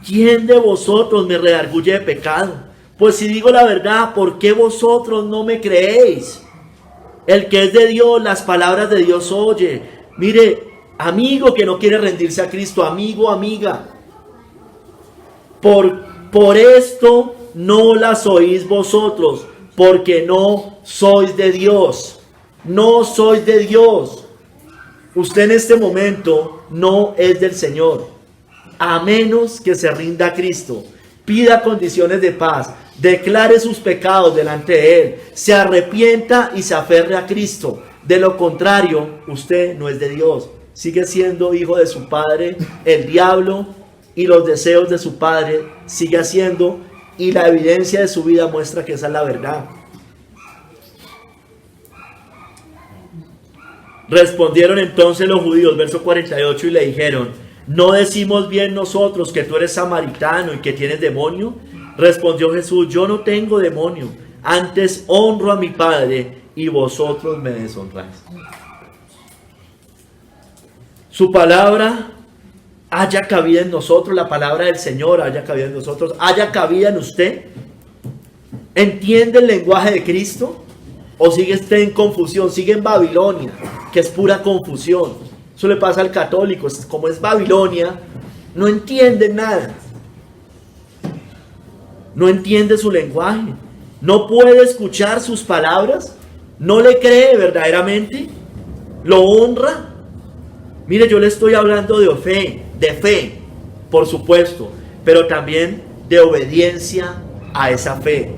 ¿Quién de vosotros me redarguye de pecado? Pues si digo la verdad, ¿por qué vosotros no me creéis? El que es de Dios, las palabras de Dios oye. Mire, amigo que no quiere rendirse a Cristo, amigo, amiga, por esto no las oís vosotros, porque no sois de Dios. No sois de Dios. Usted en este momento no es del Señor, a menos que se rinda a Cristo, pida condiciones de paz, declare sus pecados delante de Él, se arrepienta y se aferre a Cristo. De lo contrario, usted no es de Dios, sigue siendo hijo de su padre, el diablo, y los deseos de su padre sigue haciendo, y la evidencia de su vida muestra que esa es la verdad. Respondieron entonces los judíos, verso 48, y le dijeron, ¿no decimos bien nosotros que tú eres samaritano y que tienes demonio? Respondió Jesús, yo no tengo demonio, antes honro a mi Padre y vosotros me deshonráis. Su palabra haya cabida en nosotros, la palabra del Señor haya cabida en nosotros, haya cabida en usted. ¿Entiende el lenguaje de Cristo? ¿O sigue usted en confusión? Sigue en Babilonia, que es pura confusión. Eso le pasa al católico, como es Babilonia, no entiende nada. No entiende su lenguaje, no puede escuchar sus palabras, no le cree verdaderamente, lo honra. Mire, yo le estoy hablando de fe, por supuesto, pero también de obediencia a esa fe.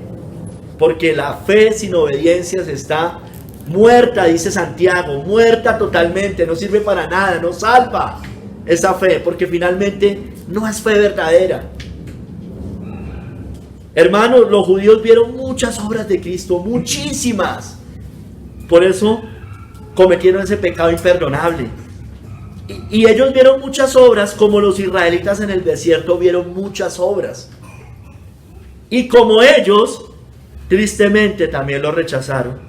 Porque la fe sin obediencias está muerta, dice Santiago, muerta totalmente, no sirve para nada, no salva esa fe, porque finalmente no es fe verdadera. Hermanos, los judíos vieron muchas obras de Cristo, muchísimas. Por eso cometieron ese pecado imperdonable. Y ellos vieron muchas obras, como los israelitas en el desierto vieron muchas obras. Y como ellos, tristemente también lo rechazaron.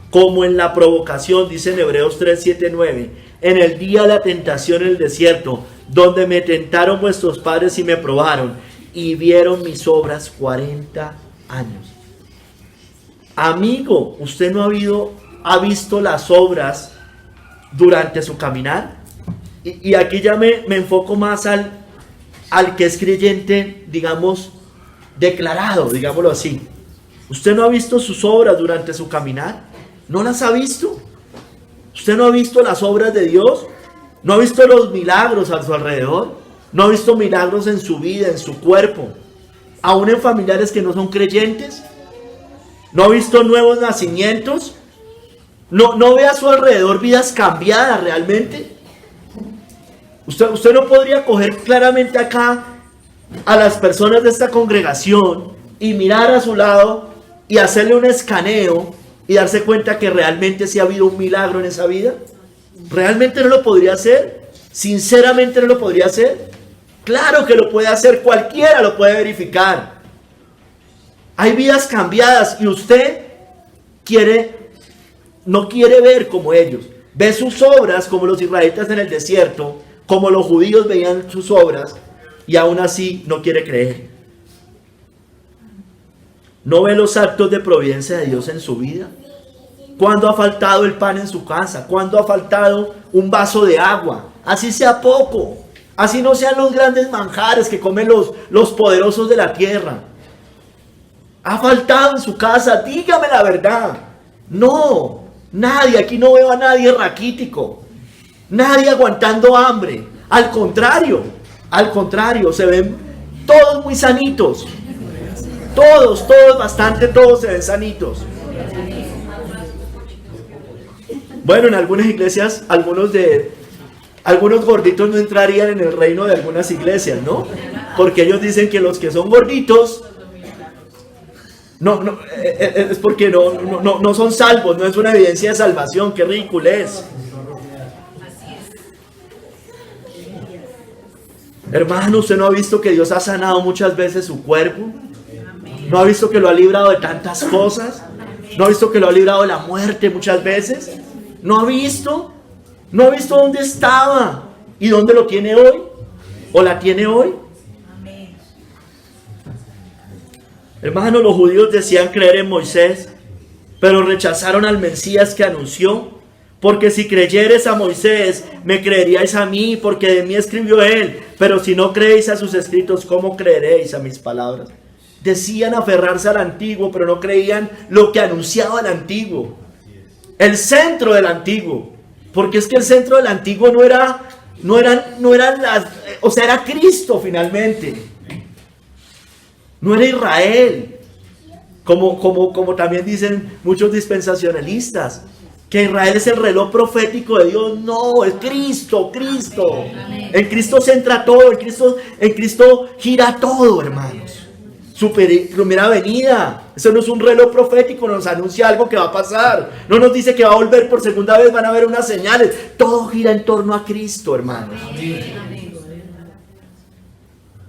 Como en la provocación, dice en Hebreos 3, 7, 9, en el día de la tentación en el desierto, donde me tentaron vuestros padres y me probaron, y vieron mis obras 40 años. Amigo, ¿usted no ha visto las obras durante su caminar? Y aquí ya me enfoco más al que es creyente, digamos, declarado, digámoslo así. ¿Usted no ha visto sus obras durante su caminar? ¿No las ha visto? ¿Usted no ha visto las obras de Dios? ¿No ha visto los milagros a su alrededor? ¿No ha visto milagros en su vida, en su cuerpo? ¿Aún en familiares que no son creyentes? ¿No ha visto nuevos nacimientos? ¿No ve a su alrededor vidas cambiadas realmente? Usted no podría coger claramente acá a las personas de esta congregación y mirar a su lado y hacerle un escaneo y darse cuenta que realmente sí ha habido un milagro en esa vida. ¿Realmente no lo podría hacer? ¿Sinceramente no lo podría hacer? Claro que lo puede hacer, cualquiera lo puede verificar. Hay vidas cambiadas y usted no quiere ver como ellos. Ve sus obras como los israelitas en el desierto, como los judíos veían sus obras, y aún así no quiere creer. ¿No ve los actos de providencia de Dios en su vida? ¿Cuándo ha faltado el pan en su casa? ¿Cuándo ha faltado un vaso de agua? Así sea poco, así no sean los grandes manjares que comen los poderosos de la tierra. ¿Ha faltado en su casa? Dígame la verdad. No, nadie, aquí no veo a nadie raquítico, nadie aguantando hambre. Al contrario, se ven todos muy sanitos. Todos se ven sanitos. Bueno, en algunas iglesias, algunos gorditos no entrarían en el reino de algunas iglesias, ¿no? Porque ellos dicen que los que son gorditos, es porque no son salvos, no es una evidencia de salvación. Qué ridículo es. Hermano, ¿usted no ha visto que Dios ha sanado muchas veces su cuerpo? ¿No ha visto que lo ha librado de tantas cosas? ¿No ha visto que lo ha librado de la muerte muchas veces? ¿No ha visto? ¿No ha visto dónde estaba? ¿Y dónde lo tiene hoy? ¿O la tiene hoy? Hermano, los judíos decían creer en Moisés, pero rechazaron al Mesías que anunció. Porque si creyeres a Moisés, me creeríais a mí, porque de mí escribió él. Pero si no creéis a sus escritos, ¿cómo creeréis a mis palabras? Decían aferrarse al antiguo, pero no creían lo que anunciaba el antiguo. El centro del antiguo. Porque es que el centro del antiguo era Cristo finalmente. No era Israel. Como también dicen muchos dispensacionalistas, que Israel es el reloj profético de Dios. No, es Cristo. En Cristo se entra todo, en Cristo gira todo, hermanos. Su primera venida, eso no es un reloj profético, nos anuncia algo que va a pasar. No nos dice que va a volver por segunda vez, van a haber unas señales. Todo gira en torno a Cristo, hermanos.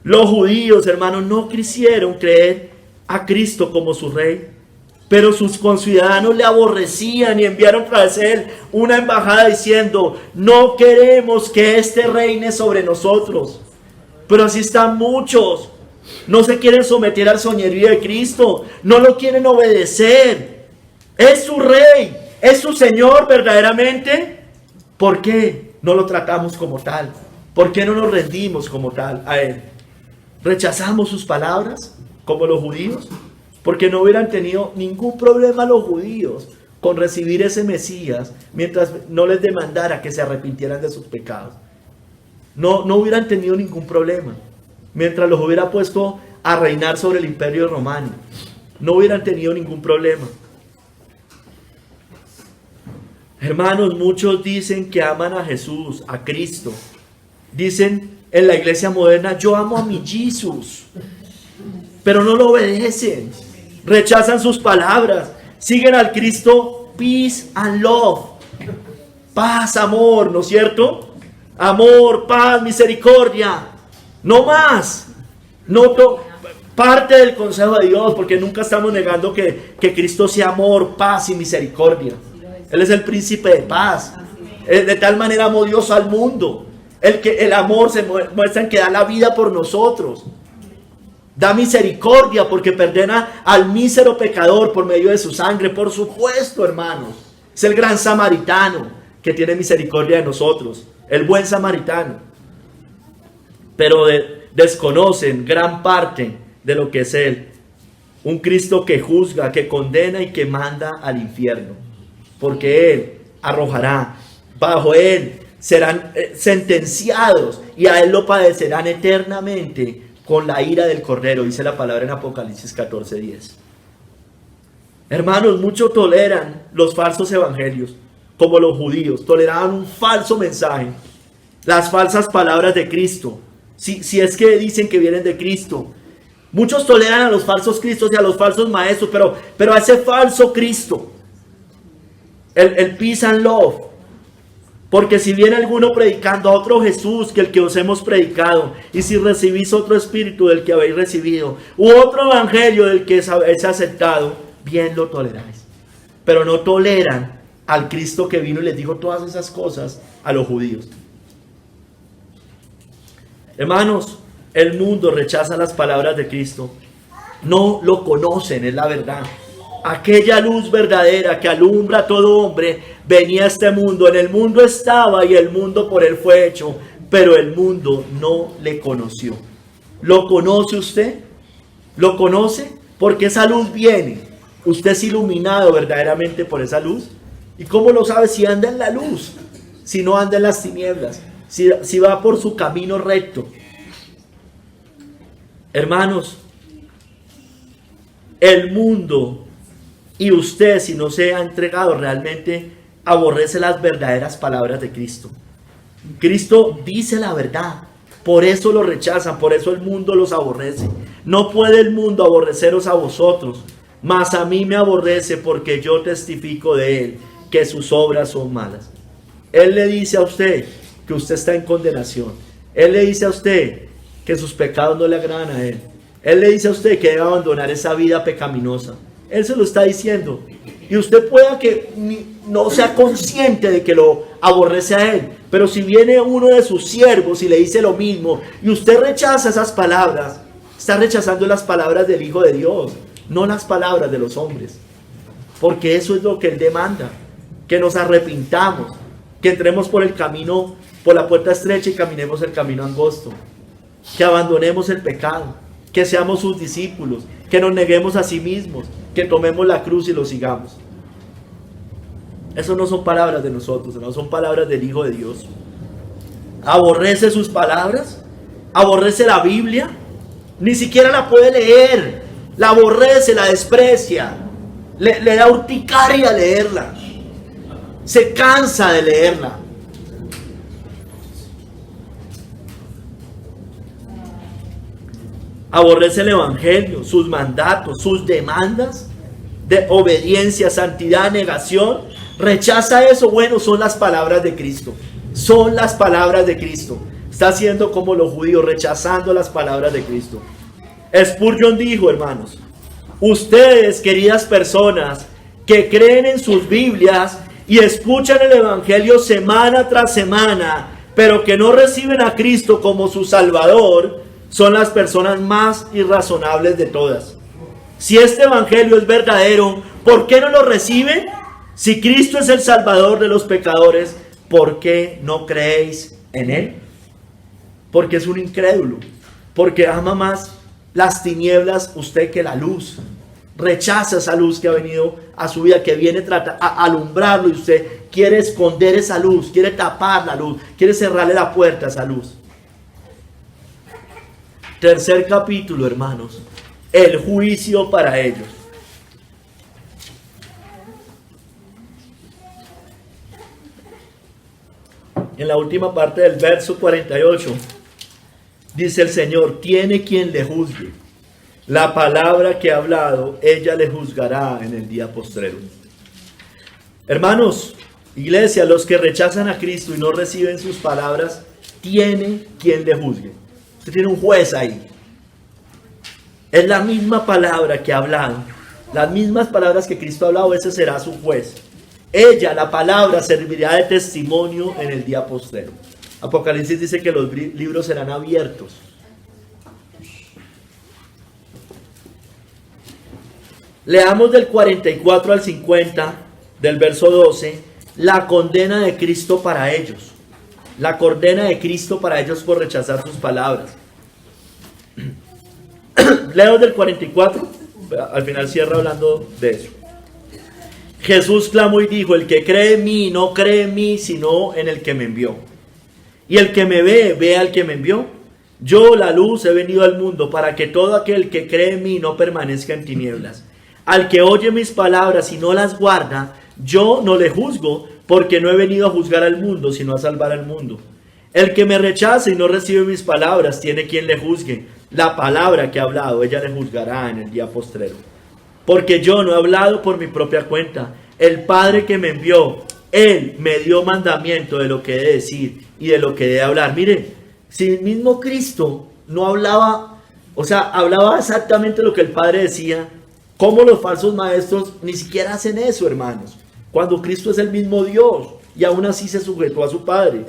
Los judíos, hermanos, no quisieron creer a Cristo como su rey. Pero sus conciudadanos le aborrecían y enviaron tras él una embajada diciendo: no queremos que éste reine sobre nosotros. Pero así están muchos. No se quieren someter al señorío de Cristo. No lo quieren obedecer. Es su rey, es su Señor verdaderamente. ¿Por qué no lo tratamos como tal? ¿Por qué no nos rendimos como tal a él? ¿Rechazamos sus palabras como los judíos? Porque no hubieran tenido ningún problema los judíos con recibir ese Mesías mientras no les demandara que se arrepintieran de sus pecados. No hubieran tenido ningún problema. Mientras los hubiera puesto a reinar sobre el imperio romano, no hubieran tenido ningún problema. Hermanos, muchos dicen que aman a Jesús, a Cristo. Dicen en la iglesia moderna: yo amo a mi Jesús. Pero no lo obedecen. Rechazan sus palabras. Siguen al Cristo peace and love. Paz, amor, ¿no es cierto? Amor, paz, misericordia. No más. Parte del consejo de Dios, porque nunca estamos negando que Cristo sea amor, paz y misericordia. Él es el príncipe de paz. De tal manera amó Dios al mundo. El amor se muestra en que da la vida por nosotros. Da misericordia porque perdona al mísero pecador por medio de su sangre. Por supuesto, hermanos. Es el gran samaritano que tiene misericordia de nosotros. El buen samaritano. Pero desconocen gran parte de lo que es Él. Un Cristo que juzga, que condena y que manda al infierno. Porque Él arrojará, bajo Él serán sentenciados y a Él lo padecerán eternamente con la ira del Cordero, dice la palabra en Apocalipsis 14:10. Hermanos, muchos toleran los falsos evangelios, como los judíos toleraban un falso mensaje. las falsas palabras de Cristo, si es que dicen que vienen de Cristo. Muchos toleran a los falsos cristos y a los falsos maestros, pero a ese falso Cristo, el peace and love. Porque si viene alguno predicando a otro Jesús que el que os hemos predicado, y si recibís otro espíritu del que habéis recibido, u otro evangelio del que habéis aceptado, bien lo toleráis. Pero no toleran al Cristo que vino y les dijo todas esas cosas a los judíos. Hermanos, el mundo rechaza las palabras de Cristo. No lo conocen, es la verdad. Aquella luz verdadera que alumbra a todo hombre venía a este mundo. En el mundo estaba y el mundo por él fue hecho, pero el mundo no le conoció. ¿Lo conoce usted? ¿Lo conoce? Porque esa luz viene. ¿Usted es iluminado verdaderamente por esa luz? ¿Y cómo lo sabe? Si anda en la luz, si no anda en las tinieblas, si va por su camino recto. Hermanos, el mundo y usted, si no se ha entregado realmente, aborrece las verdaderas palabras de Cristo. Cristo dice la verdad, por eso lo rechazan, por eso el mundo los aborrece. No puede el mundo aborreceros a vosotros, mas a mí me aborrece porque yo testifico de él que sus obras son malas. Él le dice a usted que usted está en condenación. Él le dice a usted que sus pecados no le agradan a él. Él le dice a usted que debe abandonar esa vida pecaminosa. Él se lo está diciendo. Y usted pueda que no sea consciente de que lo aborrece a él. Pero si viene uno de sus siervos y le dice lo mismo, y usted rechaza esas palabras, está rechazando las palabras del Hijo de Dios, no las palabras de los hombres. Porque eso es lo que él demanda. Que nos arrepintamos, que entremos por el camino, por la puerta estrecha y caminemos el camino angosto. Que abandonemos el pecado, que seamos sus discípulos, que nos neguemos a sí mismos, que tomemos la cruz y lo sigamos. Eso no son palabras de nosotros, no son palabras del Hijo de Dios. Aborrece sus palabras, aborrece la Biblia, ni siquiera la puede leer, la aborrece, la desprecia, le da urticaria leerla, se cansa de leerla. Aborrece el evangelio, sus mandatos, sus demandas de obediencia, santidad, negación. Rechaza eso. Bueno, son las palabras de Cristo. Son las palabras de Cristo. Está haciendo como los judíos, rechazando las palabras de Cristo. Spurgeon dijo, hermanos, ustedes, queridas personas, que creen en sus Biblias y escuchan el evangelio semana tras semana, pero que no reciben a Cristo como su Salvador, son las personas más irrazonables de todas. Si este evangelio es verdadero, ¿por qué no lo reciben? Si Cristo es el Salvador de los pecadores, ¿por qué no creéis en él? Porque es un incrédulo, porque ama más las tinieblas usted que la luz. Rechaza esa luz que ha venido a su vida, que viene a alumbrarlo, y usted quiere esconder esa luz, quiere tapar la luz, quiere cerrarle la puerta a esa luz. Tercer capítulo, hermanos, el juicio para ellos. En la última parte del verso 48, dice el Señor, tiene quien le juzgue. La palabra que ha hablado, ella le juzgará en el día postrero. Hermanos, iglesia, los que rechazan a Cristo y no reciben sus palabras, tiene quien le juzgue. Usted tiene un juez ahí. Es la misma palabra que ha hablado. Las mismas palabras que Cristo ha hablado, ese será su juez. Ella, la palabra, servirá de testimonio en el día postrero. Apocalipsis dice que los libros serán abiertos. Leamos del 44 al 50, del verso 12, la condena de Cristo para ellos. La condena de Cristo para ellos por rechazar sus palabras. Leo del 44, al final cierra hablando de eso. Jesús clamó y dijo, el que cree en mí no cree en mí, sino en el que me envió. Y el que me ve, ve al que me envió. Yo, la luz, he venido al mundo para que todo aquel que cree en mí no permanezca en tinieblas. Al que oye mis palabras y no las guarda, yo no le juzgo, porque no he venido a juzgar al mundo, sino a salvar al mundo. El que me rechace y no recibe mis palabras, tiene quien le juzgue. La palabra que ha hablado, ella le juzgará en el día postrero. Porque yo no he hablado por mi propia cuenta. El Padre que me envió, Él me dio mandamiento de lo que he de decir y de lo que he de hablar. Mire, si el mismo Cristo no hablaba, o sea, hablaba exactamente lo que el Padre decía, ¿cómo los falsos maestros ni siquiera hacen eso, hermanos? Cuando Cristo es el mismo Dios y aún así se sujetó a su Padre.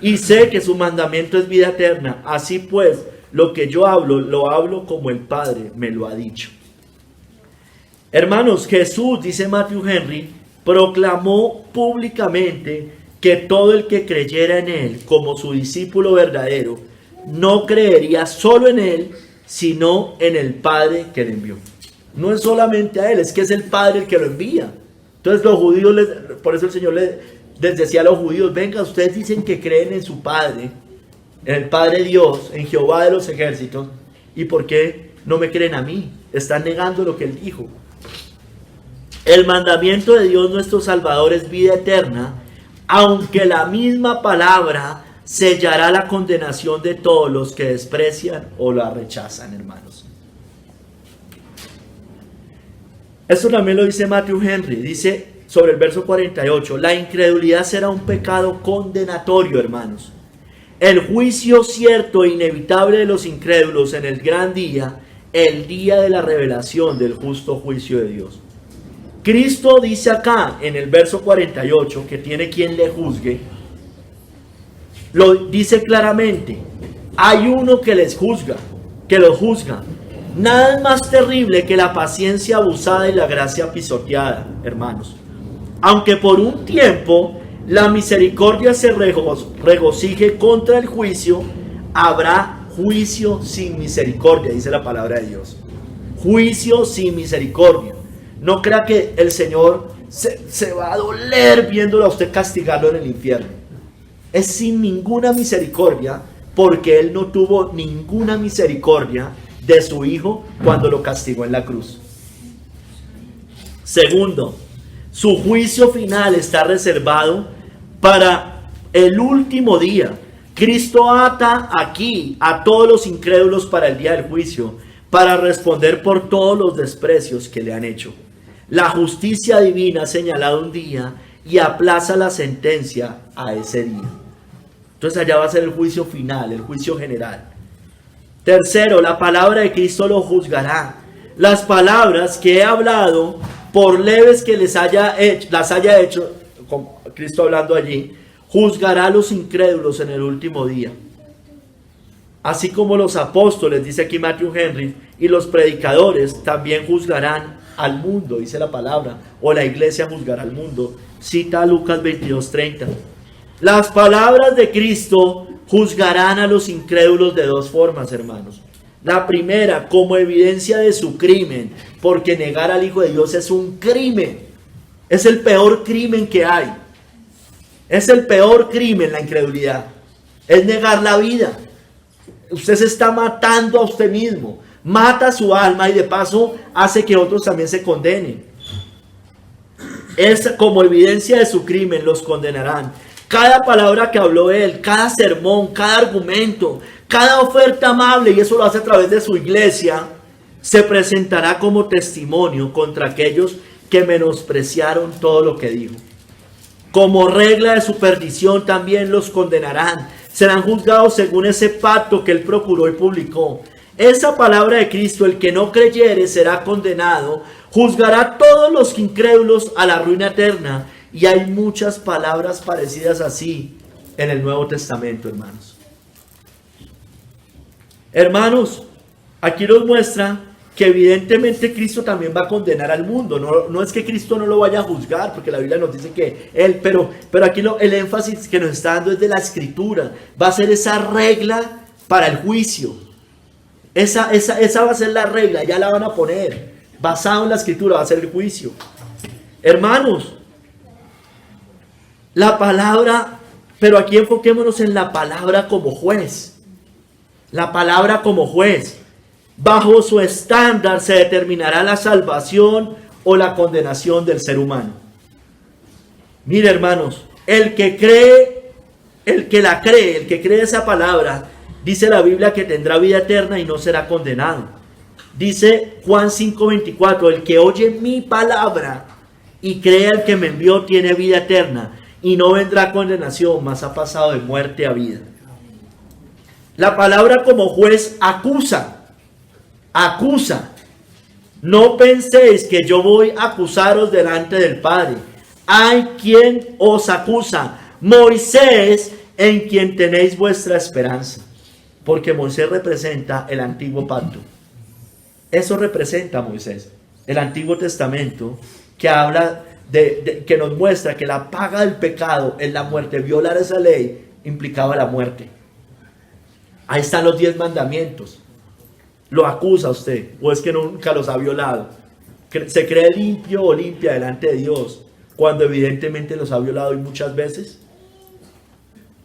Y sé que su mandamiento es vida eterna. Así pues, lo que yo hablo, lo hablo como el Padre me lo ha dicho. Hermanos, Jesús, dice Matthew Henry, proclamó públicamente que todo el que creyera en Él como su discípulo verdadero, no creería solo en Él, sino en el Padre que le envió. No es solamente a Él, es que es el Padre el que lo envía. Entonces los judíos, por eso el Señor les decía a los judíos, venga, ustedes dicen que creen en su Padre, en el Padre Dios, en Jehová de los ejércitos, ¿y por qué no me creen a mí? Están negando lo que Él dijo. El mandamiento de Dios nuestro Salvador es vida eterna, aunque la misma palabra sellará la condenación de todos los que desprecian o la rechazan, hermanos. Esto también lo dice Matthew Henry, dice sobre el verso 48, la incredulidad será un pecado condenatorio, hermanos. El juicio cierto e inevitable de los incrédulos en el gran día, el día de la revelación del justo juicio de Dios. Cristo dice acá en el verso 48 que tiene quien le juzgue, lo dice claramente, hay uno que les juzga, que los juzga. Nada es más terrible que la paciencia abusada y la gracia pisoteada, hermanos. Aunque por un tiempo la misericordia se regocije contra el juicio, habrá juicio sin misericordia, dice la palabra de Dios. Juicio sin misericordia. No crea que el Señor se va a doler viéndolo a usted castigarlo en el infierno. Es sin ninguna misericordia, porque Él no tuvo ninguna misericordia de su Hijo cuando lo castigó en la cruz. Segundo, su juicio final está reservado para el último día. Cristo ata aquí a todos los incrédulos para el día del juicio, para responder por todos los desprecios que le han hecho. La justicia divina ha señalado un día y aplaza la sentencia a ese día. Entonces allá va a ser el juicio final, el juicio general. Tercero, la palabra de Cristo lo juzgará. Las palabras que he hablado, por leves que las haya hecho, con Cristo hablando allí, juzgará a los incrédulos en el último día. Así como los apóstoles, dice aquí Matthew Henry, y los predicadores también juzgarán al mundo, dice la palabra, o la iglesia juzgará al mundo. Cita Lucas 22:30. Las palabras de Cristo juzgarán a los incrédulos de dos formas, hermanos. La primera, como evidencia de su crimen, porque negar al Hijo de Dios es un crimen. Es el peor crimen que hay. Es el peor crimen, la incredulidad. Es negar la vida. Usted se está matando a usted mismo. Mata su alma y de paso hace que otros también se condenen. Es como evidencia de su crimen, los condenarán. Cada palabra que habló Él, cada sermón, cada argumento, cada oferta amable, y eso lo hace a través de su iglesia, se presentará como testimonio contra aquellos que menospreciaron todo lo que dijo. Como regla de su perdición también los condenarán. Serán juzgados según ese pacto que Él procuró y publicó. Esa palabra de Cristo, el que no creyere será condenado, juzgará a todos los incrédulos a la ruina eterna. Y hay muchas palabras parecidas así en el Nuevo Testamento, hermanos. Hermanos, aquí nos muestra que evidentemente Cristo también va a condenar al mundo. No es que Cristo no lo vaya a juzgar, porque la Biblia nos dice que Él, pero aquí el énfasis que nos está dando es de la Escritura. Va a ser esa regla para el juicio. Esa va a ser la regla, ya la van a poner. Basado en la Escritura va a ser el juicio. Hermanos, la palabra, pero aquí enfoquémonos en la palabra como juez. La palabra como juez. Bajo su estándar se determinará la salvación o la condenación del ser humano. Mire, hermanos, el que cree el que la cree, el que cree esa palabra, dice la Biblia que tendrá vida eterna y no será condenado. Dice Juan 5:24, el que oye mi palabra y cree al que me envió tiene vida eterna y no vendrá condenación, mas ha pasado de muerte a vida. La palabra como juez acusa. No penséis que yo voy a acusaros delante del Padre. Hay quien os acusa, Moisés, en quien tenéis vuestra esperanza. Porque Moisés representa el antiguo pacto. Eso representa a Moisés, el Antiguo Testamento, que habla que nos muestra que la paga del pecado es la muerte. Violar esa ley implicaba la muerte. Ahí están los 10 mandamientos. ¿Lo acusa usted o es que nunca los ha violado? ¿Se cree limpio o limpia delante de Dios cuando evidentemente los ha violado y muchas veces?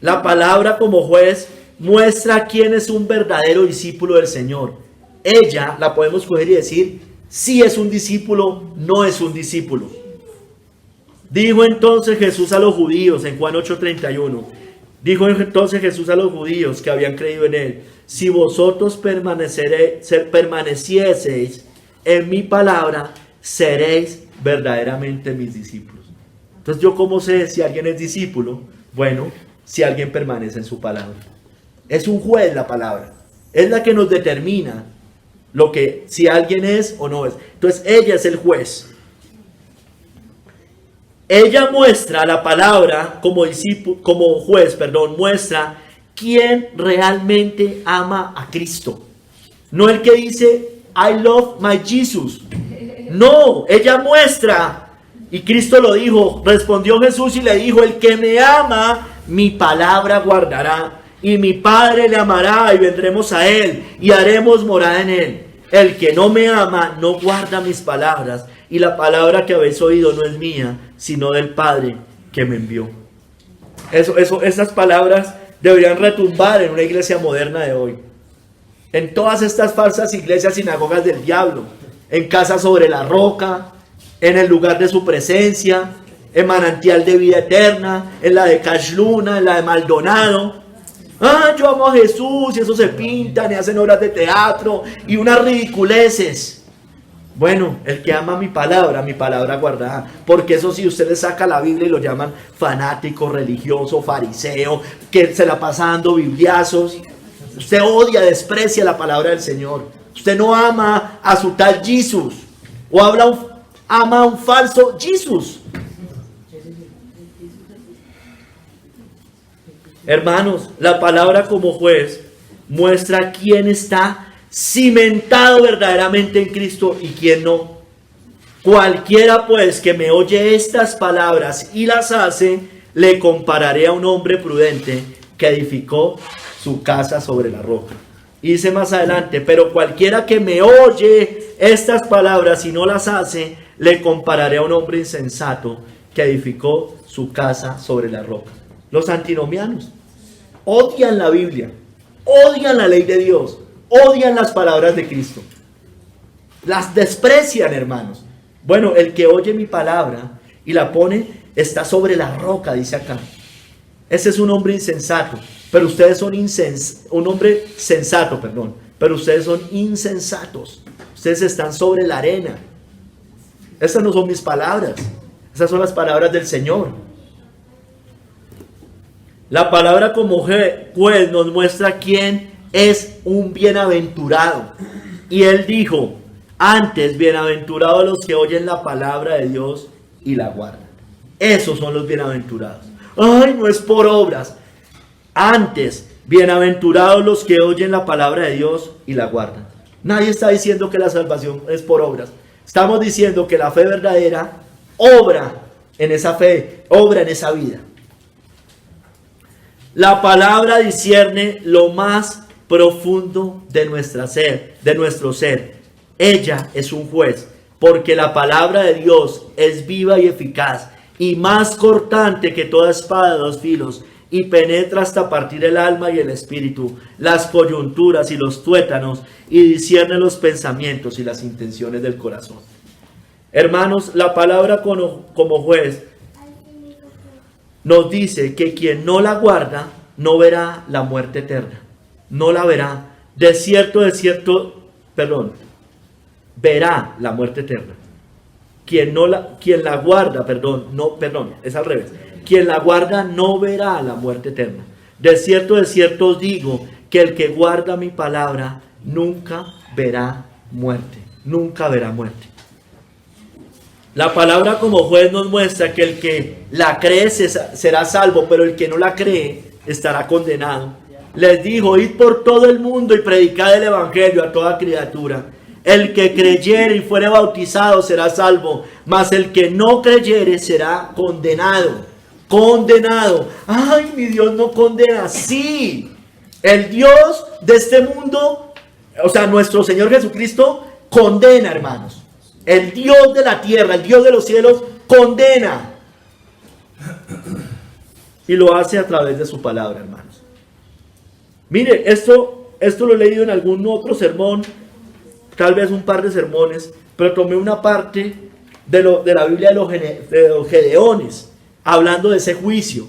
La palabra como juez muestra quién es un verdadero discípulo del Señor. Ella la podemos coger y decir si es un discípulo, no es un discípulo. Dijo entonces Jesús a los judíos en Juan 8:31. Dijo entonces Jesús a los judíos que habían creído en él: si vosotros permanecieseis en mi palabra, seréis verdaderamente mis discípulos. Entonces, ¿yo cómo sé si alguien es discípulo? Bueno, si alguien permanece en su palabra. Es un juez la palabra. Es la que nos determina si alguien es o no es. Entonces, ella es el juez. Ella muestra la palabra como juez, muestra quién realmente ama a Cristo. No el que dice, I love my Jesus. No, ella muestra, y Cristo lo dijo, respondió Jesús y le dijo, el que me ama, mi palabra guardará, y mi Padre le amará, y vendremos a él, y haremos morada en él. El que no me ama, no guarda mis palabras, y la palabra que habéis oído no es mía, sino del Padre que me envió. Esas palabras deberían retumbar en una iglesia moderna de hoy. En todas estas falsas iglesias, sinagogas del diablo, en Casa sobre la Roca, en el lugar de su presencia, en Manantial de Vida Eterna, en la de Cash Luna, en la de Maldonado. Yo amo a Jesús, y eso se pintan y hacen obras de teatro y unas ridiculeces. Bueno, el que ama mi palabra guardará. Porque eso si usted le saca la Biblia y lo llaman fanático, religioso, fariseo, que se la pasa dando bibliazos. Usted odia, desprecia la palabra del Señor. Usted no ama a su tal Jesús. O ama a un falso Jesús. Hermanos, la palabra como juez muestra quién está cimentado verdaderamente en Cristo y quién no. Cualquiera pues que me oye estas palabras y las hace, le compararé a un hombre prudente que edificó su casa sobre la roca. Y dice más adelante, pero cualquiera que me oye estas palabras y no las hace, le compararé a un hombre insensato que edificó su casa sobre la roca. Los antinomianos odian la Biblia, odian la ley de Dios, odian las palabras de Cristo. Las desprecian, hermanos. Bueno, el que oye mi palabra y la pone, está sobre la roca, dice acá. Ese es un hombre insensato, pero ustedes son un hombre sensato, pero ustedes son insensatos. Ustedes están sobre la arena. Esas no son mis palabras, esas son las palabras del Señor. La palabra como juez nos muestra quién es un bienaventurado. Y él dijo, antes, bienaventurados los que oyen la palabra de Dios y la guardan. Esos son los bienaventurados. Ay, no es por obras. Antes, bienaventurados los que oyen la palabra de Dios y la guardan. Nadie está diciendo que la salvación es por obras. Estamos diciendo que la fe verdadera obra en esa fe, obra en esa vida. La palabra discierne lo más profundo de nuestro ser. Ella es un juez, porque la palabra de Dios es viva y eficaz, y más cortante que toda espada de 2 filos, y penetra hasta partir el alma y el espíritu, las coyunturas y los tuétanos, y discierne los pensamientos y las intenciones del corazón. Hermanos, la palabra como juez nos dice que quien no la guarda no verá la muerte eterna. No la verá. Verá la muerte eterna. Quien la guarda, es al revés. Quien la guarda no verá la muerte eterna. De cierto os digo que el que guarda mi palabra nunca verá muerte. Nunca verá muerte. La palabra como juez nos muestra que el que la cree será salvo, pero el que no la cree estará condenado. Les dijo: id por todo el mundo y predicad el evangelio a toda criatura. El que creyere y fuere bautizado será salvo, mas el que no creyere será condenado. Condenado. Ay, mi Dios no condena. Sí, el Dios de este mundo, o sea, nuestro Señor Jesucristo, condena, hermanos. El Dios de la tierra, el Dios de los cielos, condena. Y lo hace a través de su palabra, hermanos. Mire, esto lo he leído en algún otro sermón, tal vez un par de sermones, pero tomé una parte de la Biblia de los Gedeones, hablando de ese juicio.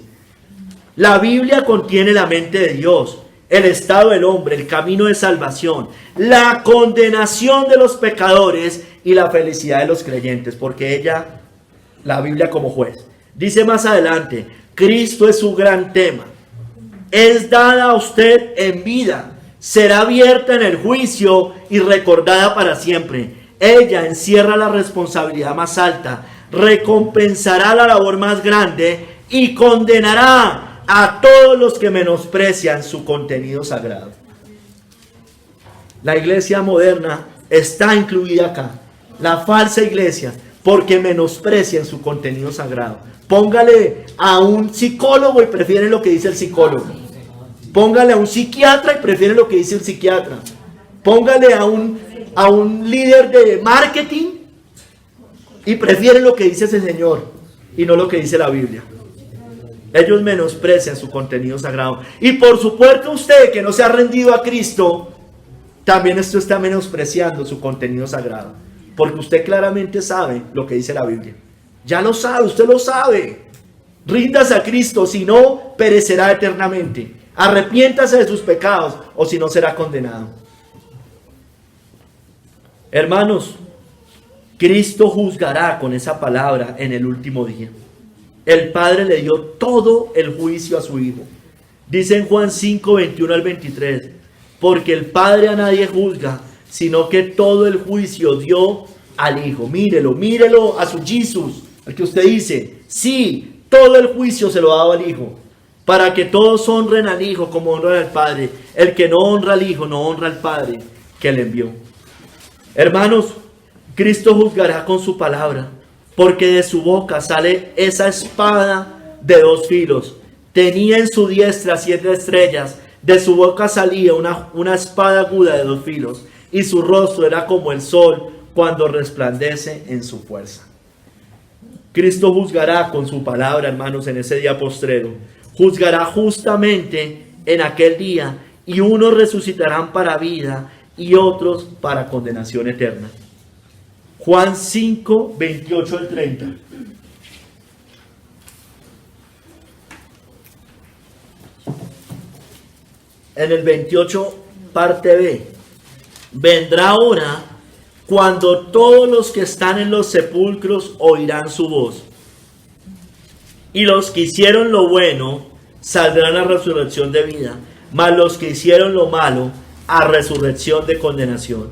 La Biblia contiene la mente de Dios, el estado del hombre, el camino de salvación, la condenación de los pecadores y la felicidad de los creyentes, porque la Biblia como juez. Dice más adelante: Cristo es su gran tema. Es dada a usted en vida, será abierta en el juicio y recordada para siempre. Ella encierra la responsabilidad más alta, recompensará la labor más grande y condenará a todos los que menosprecian su contenido sagrado. La iglesia moderna está incluida acá. La falsa iglesia, porque menosprecian su contenido sagrado. Póngale a un psicólogo y prefieren lo que dice el psicólogo. Póngale a un psiquiatra y prefieren lo que dice el psiquiatra. Póngale a un líder de marketing y prefieren lo que dice ese señor y no lo que dice la Biblia. Ellos menosprecian su contenido sagrado. Y por supuesto usted que no se ha rendido a Cristo, también esto está menospreciando su contenido sagrado. Porque usted claramente sabe lo que dice la Biblia. Ya lo sabe, usted lo sabe. Ríndase a Cristo, si no, perecerá eternamente. Arrepiéntase de sus pecados, o si no, será condenado. Hermanos, Cristo juzgará con esa palabra en el último día. El Padre le dio todo el juicio a su Hijo. Dice en Juan 5, 21 al 23, porque el Padre a nadie juzga, sino que todo el juicio dio al Hijo. Mírelo a su Jesús, al que usted dice, sí, todo el juicio se lo ha dado al Hijo, para que todos honren al Hijo como honran al Padre. El que no honra al Hijo, no honra al Padre que le envió. Hermanos, Cristo juzgará con su palabra, porque de su boca sale esa espada de dos filos. Tenía en su diestra 7 estrellas, de su boca salía una espada aguda de 2 filos, y su rostro era como el sol cuando resplandece en su fuerza. Cristo juzgará con su palabra, hermanos, en ese día postrero. Juzgará justamente en aquel día, y unos resucitarán para vida y otros para condenación eterna. Juan 5, 28 al 30. En el 28, parte B. Vendrá hora cuando todos los que están en los sepulcros oirán su voz. Y los que hicieron lo bueno saldrán a resurrección de vida, mas los que hicieron lo malo a resurrección de condenación.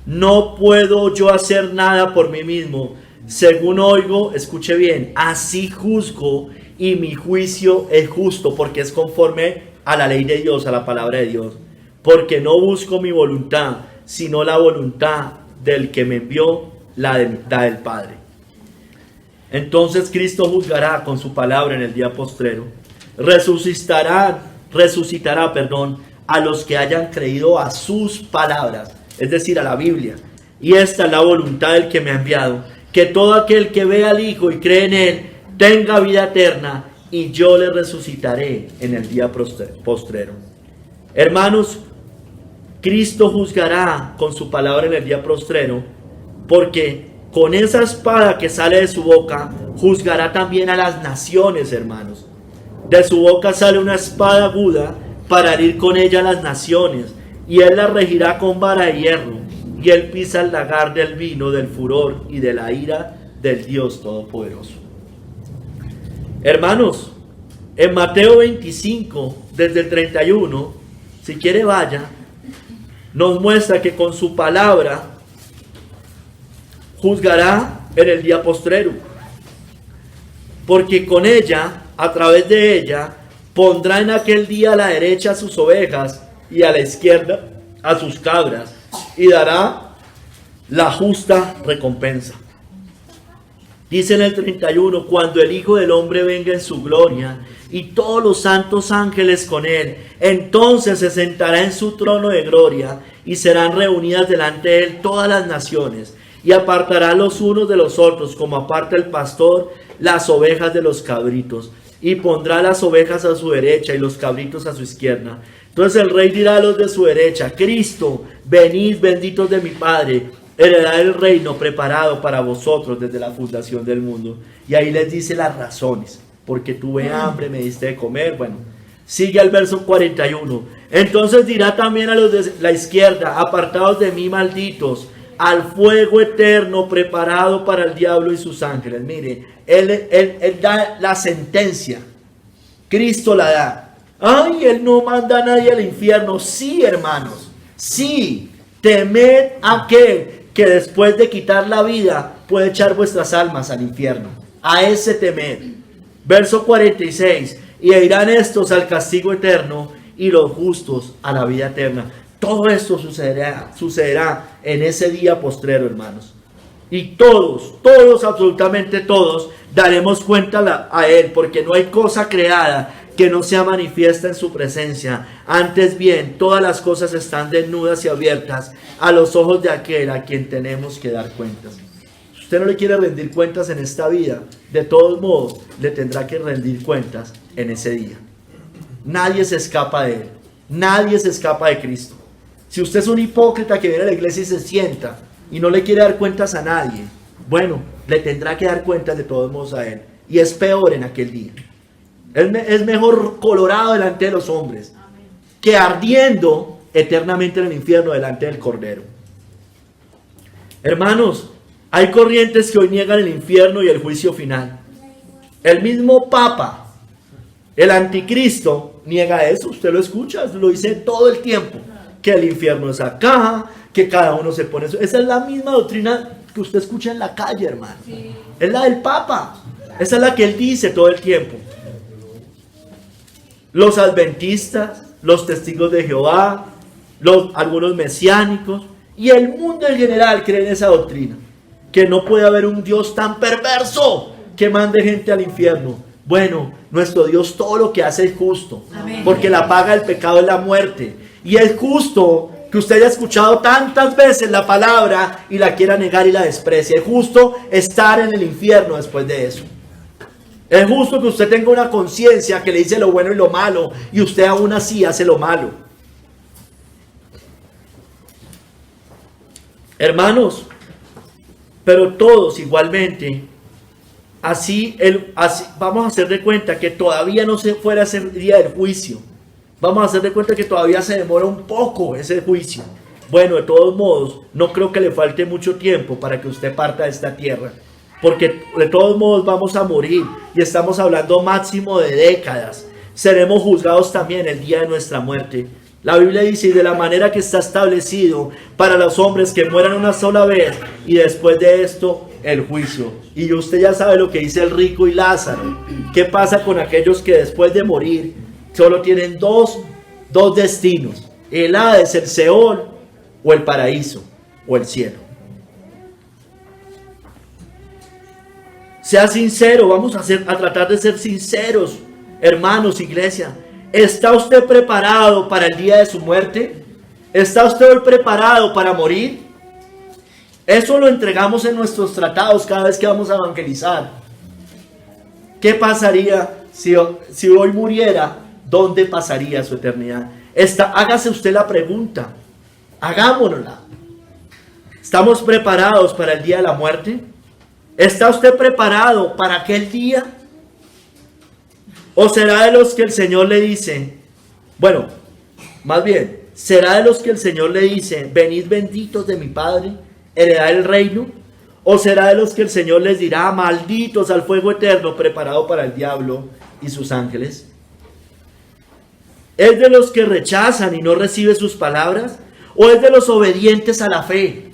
No puedo yo hacer nada por mí mismo. Según oigo, escuche bien, así juzgo y mi juicio es justo, porque es conforme a la ley de Dios, a la palabra de Dios. Porque no busco mi voluntad, sino la voluntad del que me envió, la del Padre. Entonces Cristo juzgará con su palabra en el día postrero. Resucitará, a los que hayan creído a sus palabras, es decir, a la Biblia. Y esta es la voluntad del que me ha enviado, que todo aquel que vea al Hijo y cree en Él tenga vida eterna, y yo le resucitaré en el día postrero. Hermanos, Cristo juzgará con su palabra en el día postrero, porque con esa espada que sale de su boca, juzgará también a las naciones, hermanos. De su boca sale una espada aguda para herir con ella a las naciones, y él la regirá con vara de hierro, y él pisa el lagar del vino, del furor y de la ira del Dios Todopoderoso. Hermanos, en Mateo 25, desde el 31, si quiere vaya, nos muestra que con su palabra juzgará en el día postrero, porque con ella, a través de ella, pondrá en aquel día a la derecha a sus ovejas y a la izquierda a sus cabras, y dará la justa recompensa. Dice en el 31, cuando el Hijo del Hombre venga en su gloria y todos los santos ángeles con él, entonces se sentará en su trono de gloria y serán reunidas delante de él todas las naciones, y apartará los unos de los otros, como aparta el pastor las ovejas de los cabritos, y pondrá las ovejas a su derecha y los cabritos a su izquierda. Entonces el rey dirá a los de su derecha: Cristo, venid benditos de mi Padre, heredad el reino preparado para vosotros desde la fundación del mundo. Y ahí les dice las razones: porque tuve hambre, me diste de comer. Bueno, sigue el verso 41. Entonces dirá también a los de la izquierda: apartados de mí, malditos, al fuego eterno preparado para el diablo y sus ángeles. Mire, él da la sentencia. Cristo la da. Ay, él no manda a nadie al infierno. Sí, hermanos, sí. Temed a aquel que después de quitar la vida puede echar vuestras almas al infierno. A ese temed. Verso 46. Y irán estos al castigo eterno y los justos a la vida eterna. Todo esto sucederá en ese día postrero, hermanos. Y todos, absolutamente todos, daremos cuenta a Él, porque no hay cosa creada que no sea manifiesta en su presencia. Antes bien, todas las cosas están desnudas y abiertas a los ojos de aquel a quien tenemos que dar cuentas. Si usted no le quiere rendir cuentas en esta vida, de todos modos, le tendrá que rendir cuentas en ese día. Nadie se escapa de Él. Nadie se escapa de Cristo. Si usted es un hipócrita que viene a la iglesia y se sienta y no le quiere dar cuentas a nadie, bueno, le tendrá que dar cuentas de todos modos a Él. Y es peor en aquel día. Es mejor colorado delante de los hombres que ardiendo eternamente en el infierno delante del Cordero. Hermanos, hay corrientes que hoy niegan el infierno y el juicio final. El mismo Papa, el anticristo, niega eso. Usted lo escucha, lo dice todo el tiempo. Que el infierno es acá, que cada uno se pone eso. Esa es la misma doctrina que usted escucha en la calle, hermano. Sí. Es la del Papa. Esa es la que él dice todo el tiempo. Los adventistas, los testigos de Jehová, algunos mesiánicos y el mundo en general creen esa doctrina. Que no puede haber un Dios tan perverso que mande gente al infierno. Bueno, nuestro Dios todo lo que hace es justo. Amén. Porque la paga del pecado es la muerte. Y es justo que usted haya escuchado tantas veces la palabra y la quiera negar y la desprecie. Es justo estar en el infierno después de eso. Es justo que usted tenga una conciencia que le dice lo bueno y lo malo y usted aún así hace lo malo. Hermanos, pero todos igualmente, así vamos a hacer de cuenta que todavía no se fuera ese día del juicio. Vamos a hacer de cuenta que todavía se demora un poco ese juicio. Bueno, de todos modos, no creo que le falte mucho tiempo para que usted parta de esta tierra. Porque de todos modos vamos a morir. Y estamos hablando máximo de décadas. Seremos juzgados también el día de nuestra muerte. La Biblia dice: y de la manera que está establecido para los hombres que mueran una sola vez, y después de esto, el juicio. Y usted ya sabe lo que dice el rico y Lázaro. ¿Qué pasa con aquellos que después de morir solo tienen dos destinos? El Hades, el Seol, o el paraíso, o el cielo. Sea sincero, vamos a tratar de ser sinceros, hermanos, iglesia. ¿Está usted preparado para el día de su muerte? ¿Está usted hoy preparado para morir? Eso lo entregamos en nuestros tratados cada vez que vamos a evangelizar. ¿Qué pasaría si hoy muriera? ¿Dónde pasaría su eternidad? Hágase usted la pregunta. Hagámonosla. ¿Estamos preparados para el día de la muerte? ¿Está usted preparado para aquel día? ¿O será de los que el Señor le dice, bueno, más bien, será de los que el Señor le dice, venid benditos de mi Padre, heredad el reino? ¿O será de los que el Señor les dirá, malditos al fuego eterno preparado para el diablo y sus ángeles? ¿Es de los que rechazan y no reciben sus palabras? ¿O es de los obedientes a la fe?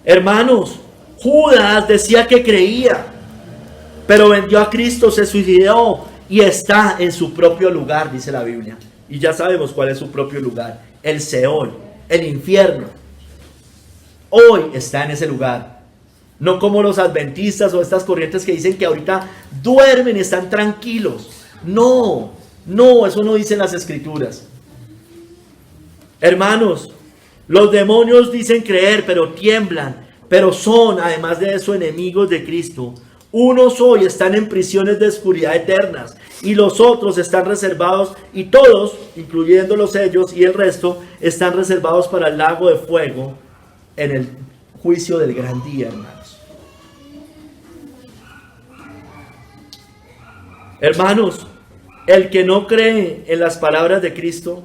Hermanos, Judas decía que creía, pero vendió a Cristo, se suicidó y está en su propio lugar, dice la Biblia. Y ya sabemos cuál es su propio lugar: el Seol, el infierno. Hoy está en ese lugar. No como los adventistas o estas corrientes que dicen que ahorita duermen y están tranquilos. No, eso no dicen las Escrituras. Hermanos, los demonios dicen creer, pero tiemblan, pero son, además de eso, enemigos de Cristo. Unos hoy están en prisiones de oscuridad eternas y los otros están reservados, y todos, incluyéndolos ellos y el resto, están reservados para el lago de fuego en el juicio del gran día, hermanos. Hermanos, el que no cree en las palabras de Cristo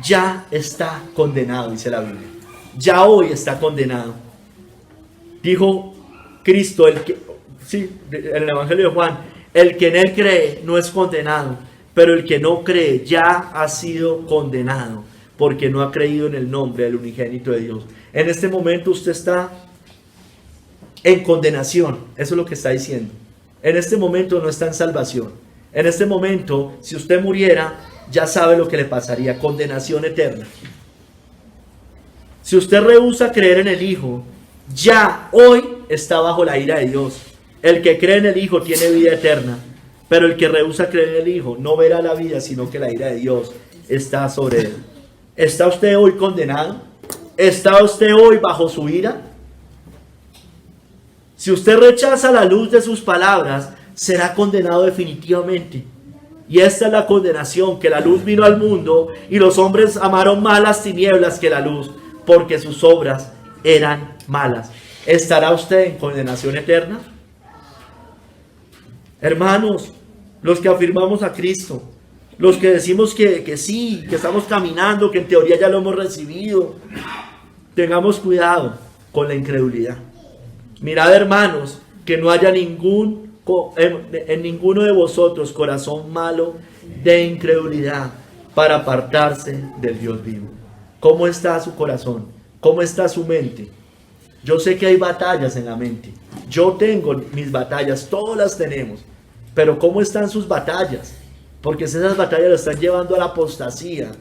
ya está condenado, dice la Biblia. Ya hoy está condenado. Dijo Cristo, en el Evangelio de Juan, el que en él cree no es condenado, pero el que no cree ya ha sido condenado, porque no ha creído en el nombre del unigénito de Dios. En este momento usted está en condenación, eso es lo que está diciendo. En este momento no está en salvación. En este momento, si usted muriera, ya sabe lo que le pasaría: condenación eterna. Si usted rehúsa creer en el Hijo, ya hoy está bajo la ira de Dios. El que cree en el Hijo tiene vida eterna, pero el que rehúsa creer en el Hijo no verá la vida, sino que la ira de Dios está sobre él. ¿Está usted hoy condenado? ¿Está usted hoy bajo su ira? Si usted rechaza la luz de sus palabras, será condenado definitivamente. Y esta es la condenación, que la luz vino al mundo y los hombres amaron más las tinieblas que la luz, porque sus obras eran malas. ¿Estará usted en condenación eterna? Hermanos, los que afirmamos a Cristo, los que decimos que sí, que estamos caminando, que en teoría ya lo hemos recibido, tengamos cuidado con la incredulidad. Mirad, hermanos, que no haya en ninguno de vosotros corazón malo de incredulidad para apartarse del Dios vivo. ¿Cómo está su corazón? ¿Cómo está su mente? Yo sé que hay batallas en la mente. Yo tengo mis batallas, todas las tenemos. Pero ¿cómo están sus batallas? Porque esas batallas lo están llevando a la apostasía.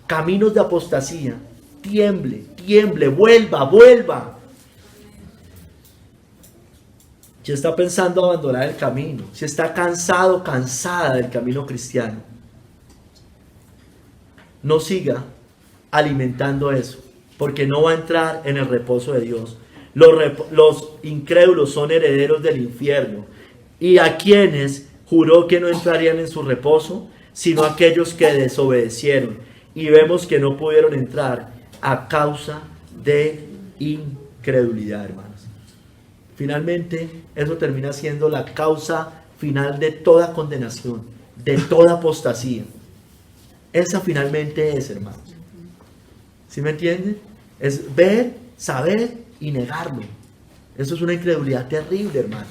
Caminos de apostasía. Tiemble, vuelva. Si está pensando abandonar el camino, si está cansada del camino cristiano, no siga alimentando eso, porque no va a entrar en el reposo de Dios. Los incrédulos son herederos del infierno, y a quienes juró que no entrarían en su reposo, sino aquellos que desobedecieron, y vemos que no pudieron entrar a causa de incredulidad, hermanos. Finalmente, eso termina siendo la causa final de toda condenación, de toda apostasía. Esa finalmente es, hermanos. ¿Sí me entienden? Es ver, saber y negarlo. Eso es una incredulidad terrible, hermanos.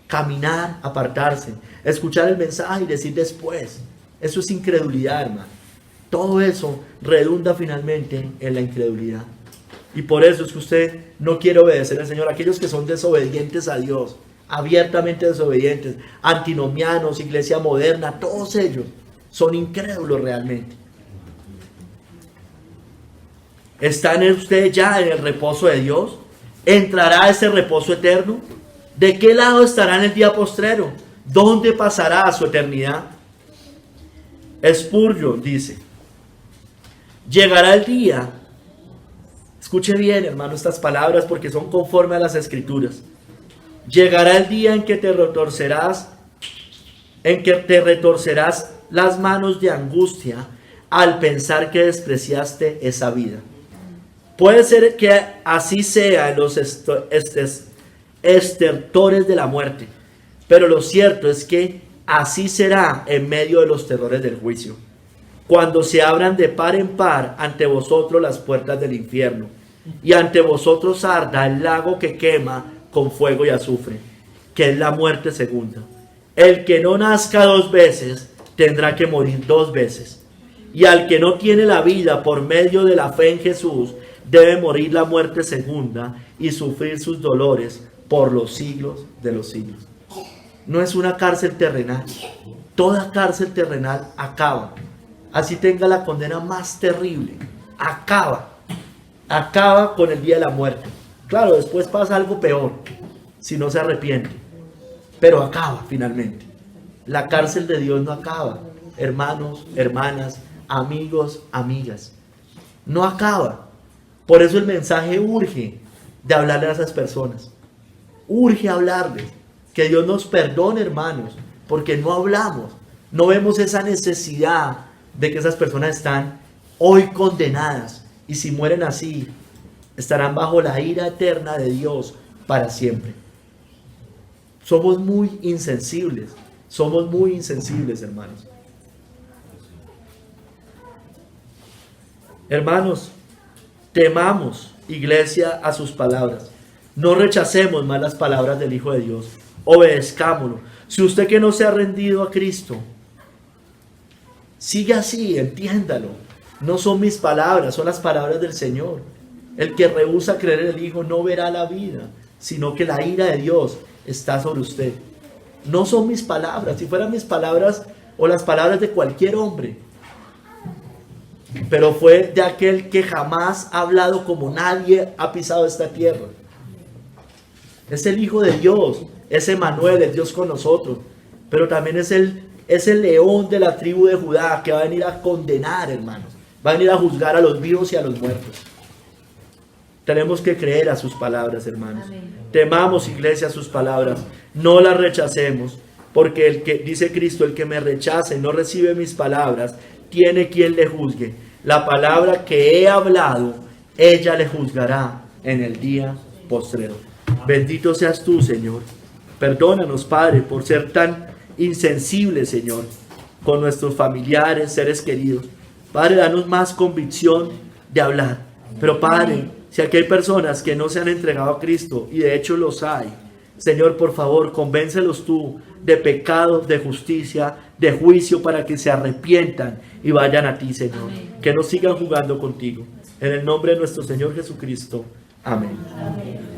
Caminar, apartarse, escuchar el mensaje y decir después. Eso es incredulidad, hermano. Todo eso redunda finalmente en la incredulidad. Y por eso es que usted no quiere obedecer al Señor. Aquellos que son desobedientes a Dios, abiertamente desobedientes, antinomianos, iglesia moderna, todos ellos son incrédulos realmente. ¿Está usted ya en el reposo de Dios? ¿Entrará a ese reposo eterno? ¿De qué lado estará en el día postrero? ¿Dónde pasará su eternidad? Spurgeon dice: llegará el día. Escuche bien, hermano, estas palabras, porque son conforme a las Escrituras. Llegará el día en que te retorcerás las manos de angustia al pensar que despreciaste esa vida. Puede ser que así sea estertores de la muerte. Pero lo cierto es que así será en medio de los terrores del juicio, cuando se abran de par en par ante vosotros las puertas del infierno, y ante vosotros arda el lago que quema con fuego y azufre, que es la muerte segunda. El que no nazca 2 veces tendrá que morir 2 veces. Y al que no tiene la vida por medio de la fe en Jesús, debe morir la muerte segunda y sufrir sus dolores por los siglos de los siglos. No es una cárcel terrenal. Toda cárcel terrenal acaba. Así tenga la condena más terrible. Acaba con el día de la muerte. Claro, después pasa algo peor, si no se arrepiente. Pero acaba finalmente. La cárcel de Dios no acaba. Hermanos, hermanas, amigos, amigas. No acaba. Por eso el mensaje urge de hablarle a esas personas. Urge hablarles. Que Dios nos perdone, hermanos, porque no hablamos. No vemos esa necesidad de que esas personas están hoy condenadas. Y si mueren así, estarán bajo la ira eterna de Dios para siempre. Somos muy insensibles. Somos muy insensibles, hermanos. Hermanos, temamos, iglesia, a sus palabras. No rechacemos más las palabras del Hijo de Dios. Obedezcámoslo. Si usted que no se ha rendido a Cristo, sigue así, entiéndalo. No son mis palabras, son las palabras del Señor. El que rehúsa creer en el Hijo no verá la vida, sino que la ira de Dios está sobre usted. No son mis palabras. Si fueran mis palabras o las palabras de cualquier hombre, pero fue de aquel que jamás ha hablado como nadie ha pisado esta tierra. Es el Hijo de Dios, es Emmanuel, es Dios con nosotros, pero también es el león de la tribu de Judá que va a venir a condenar, hermanos, va a venir a juzgar a los vivos y a los muertos. Tenemos que creer a sus palabras, hermanos. Amén. Temamos, iglesia, sus palabras, no las rechacemos, porque el que, dice Cristo, el que me rechace y no recibe mis palabras, tiene quien le juzgue. La palabra que he hablado, ella le juzgará en el día postrero. Bendito seas tú, Señor. Perdónanos, Padre, por ser tan insensibles, Señor, con nuestros familiares, seres queridos. Padre, danos más convicción de hablar. Pero, Padre, si aquí hay personas que no se han entregado a Cristo, y de hecho los hay, Señor, por favor, convéncelos tú de pecado, de justicia, de juicio, para que se arrepientan y vayan a ti, Señor. Amén. Que no sigan jugando contigo. En el nombre de nuestro Señor Jesucristo. Amén. Amén.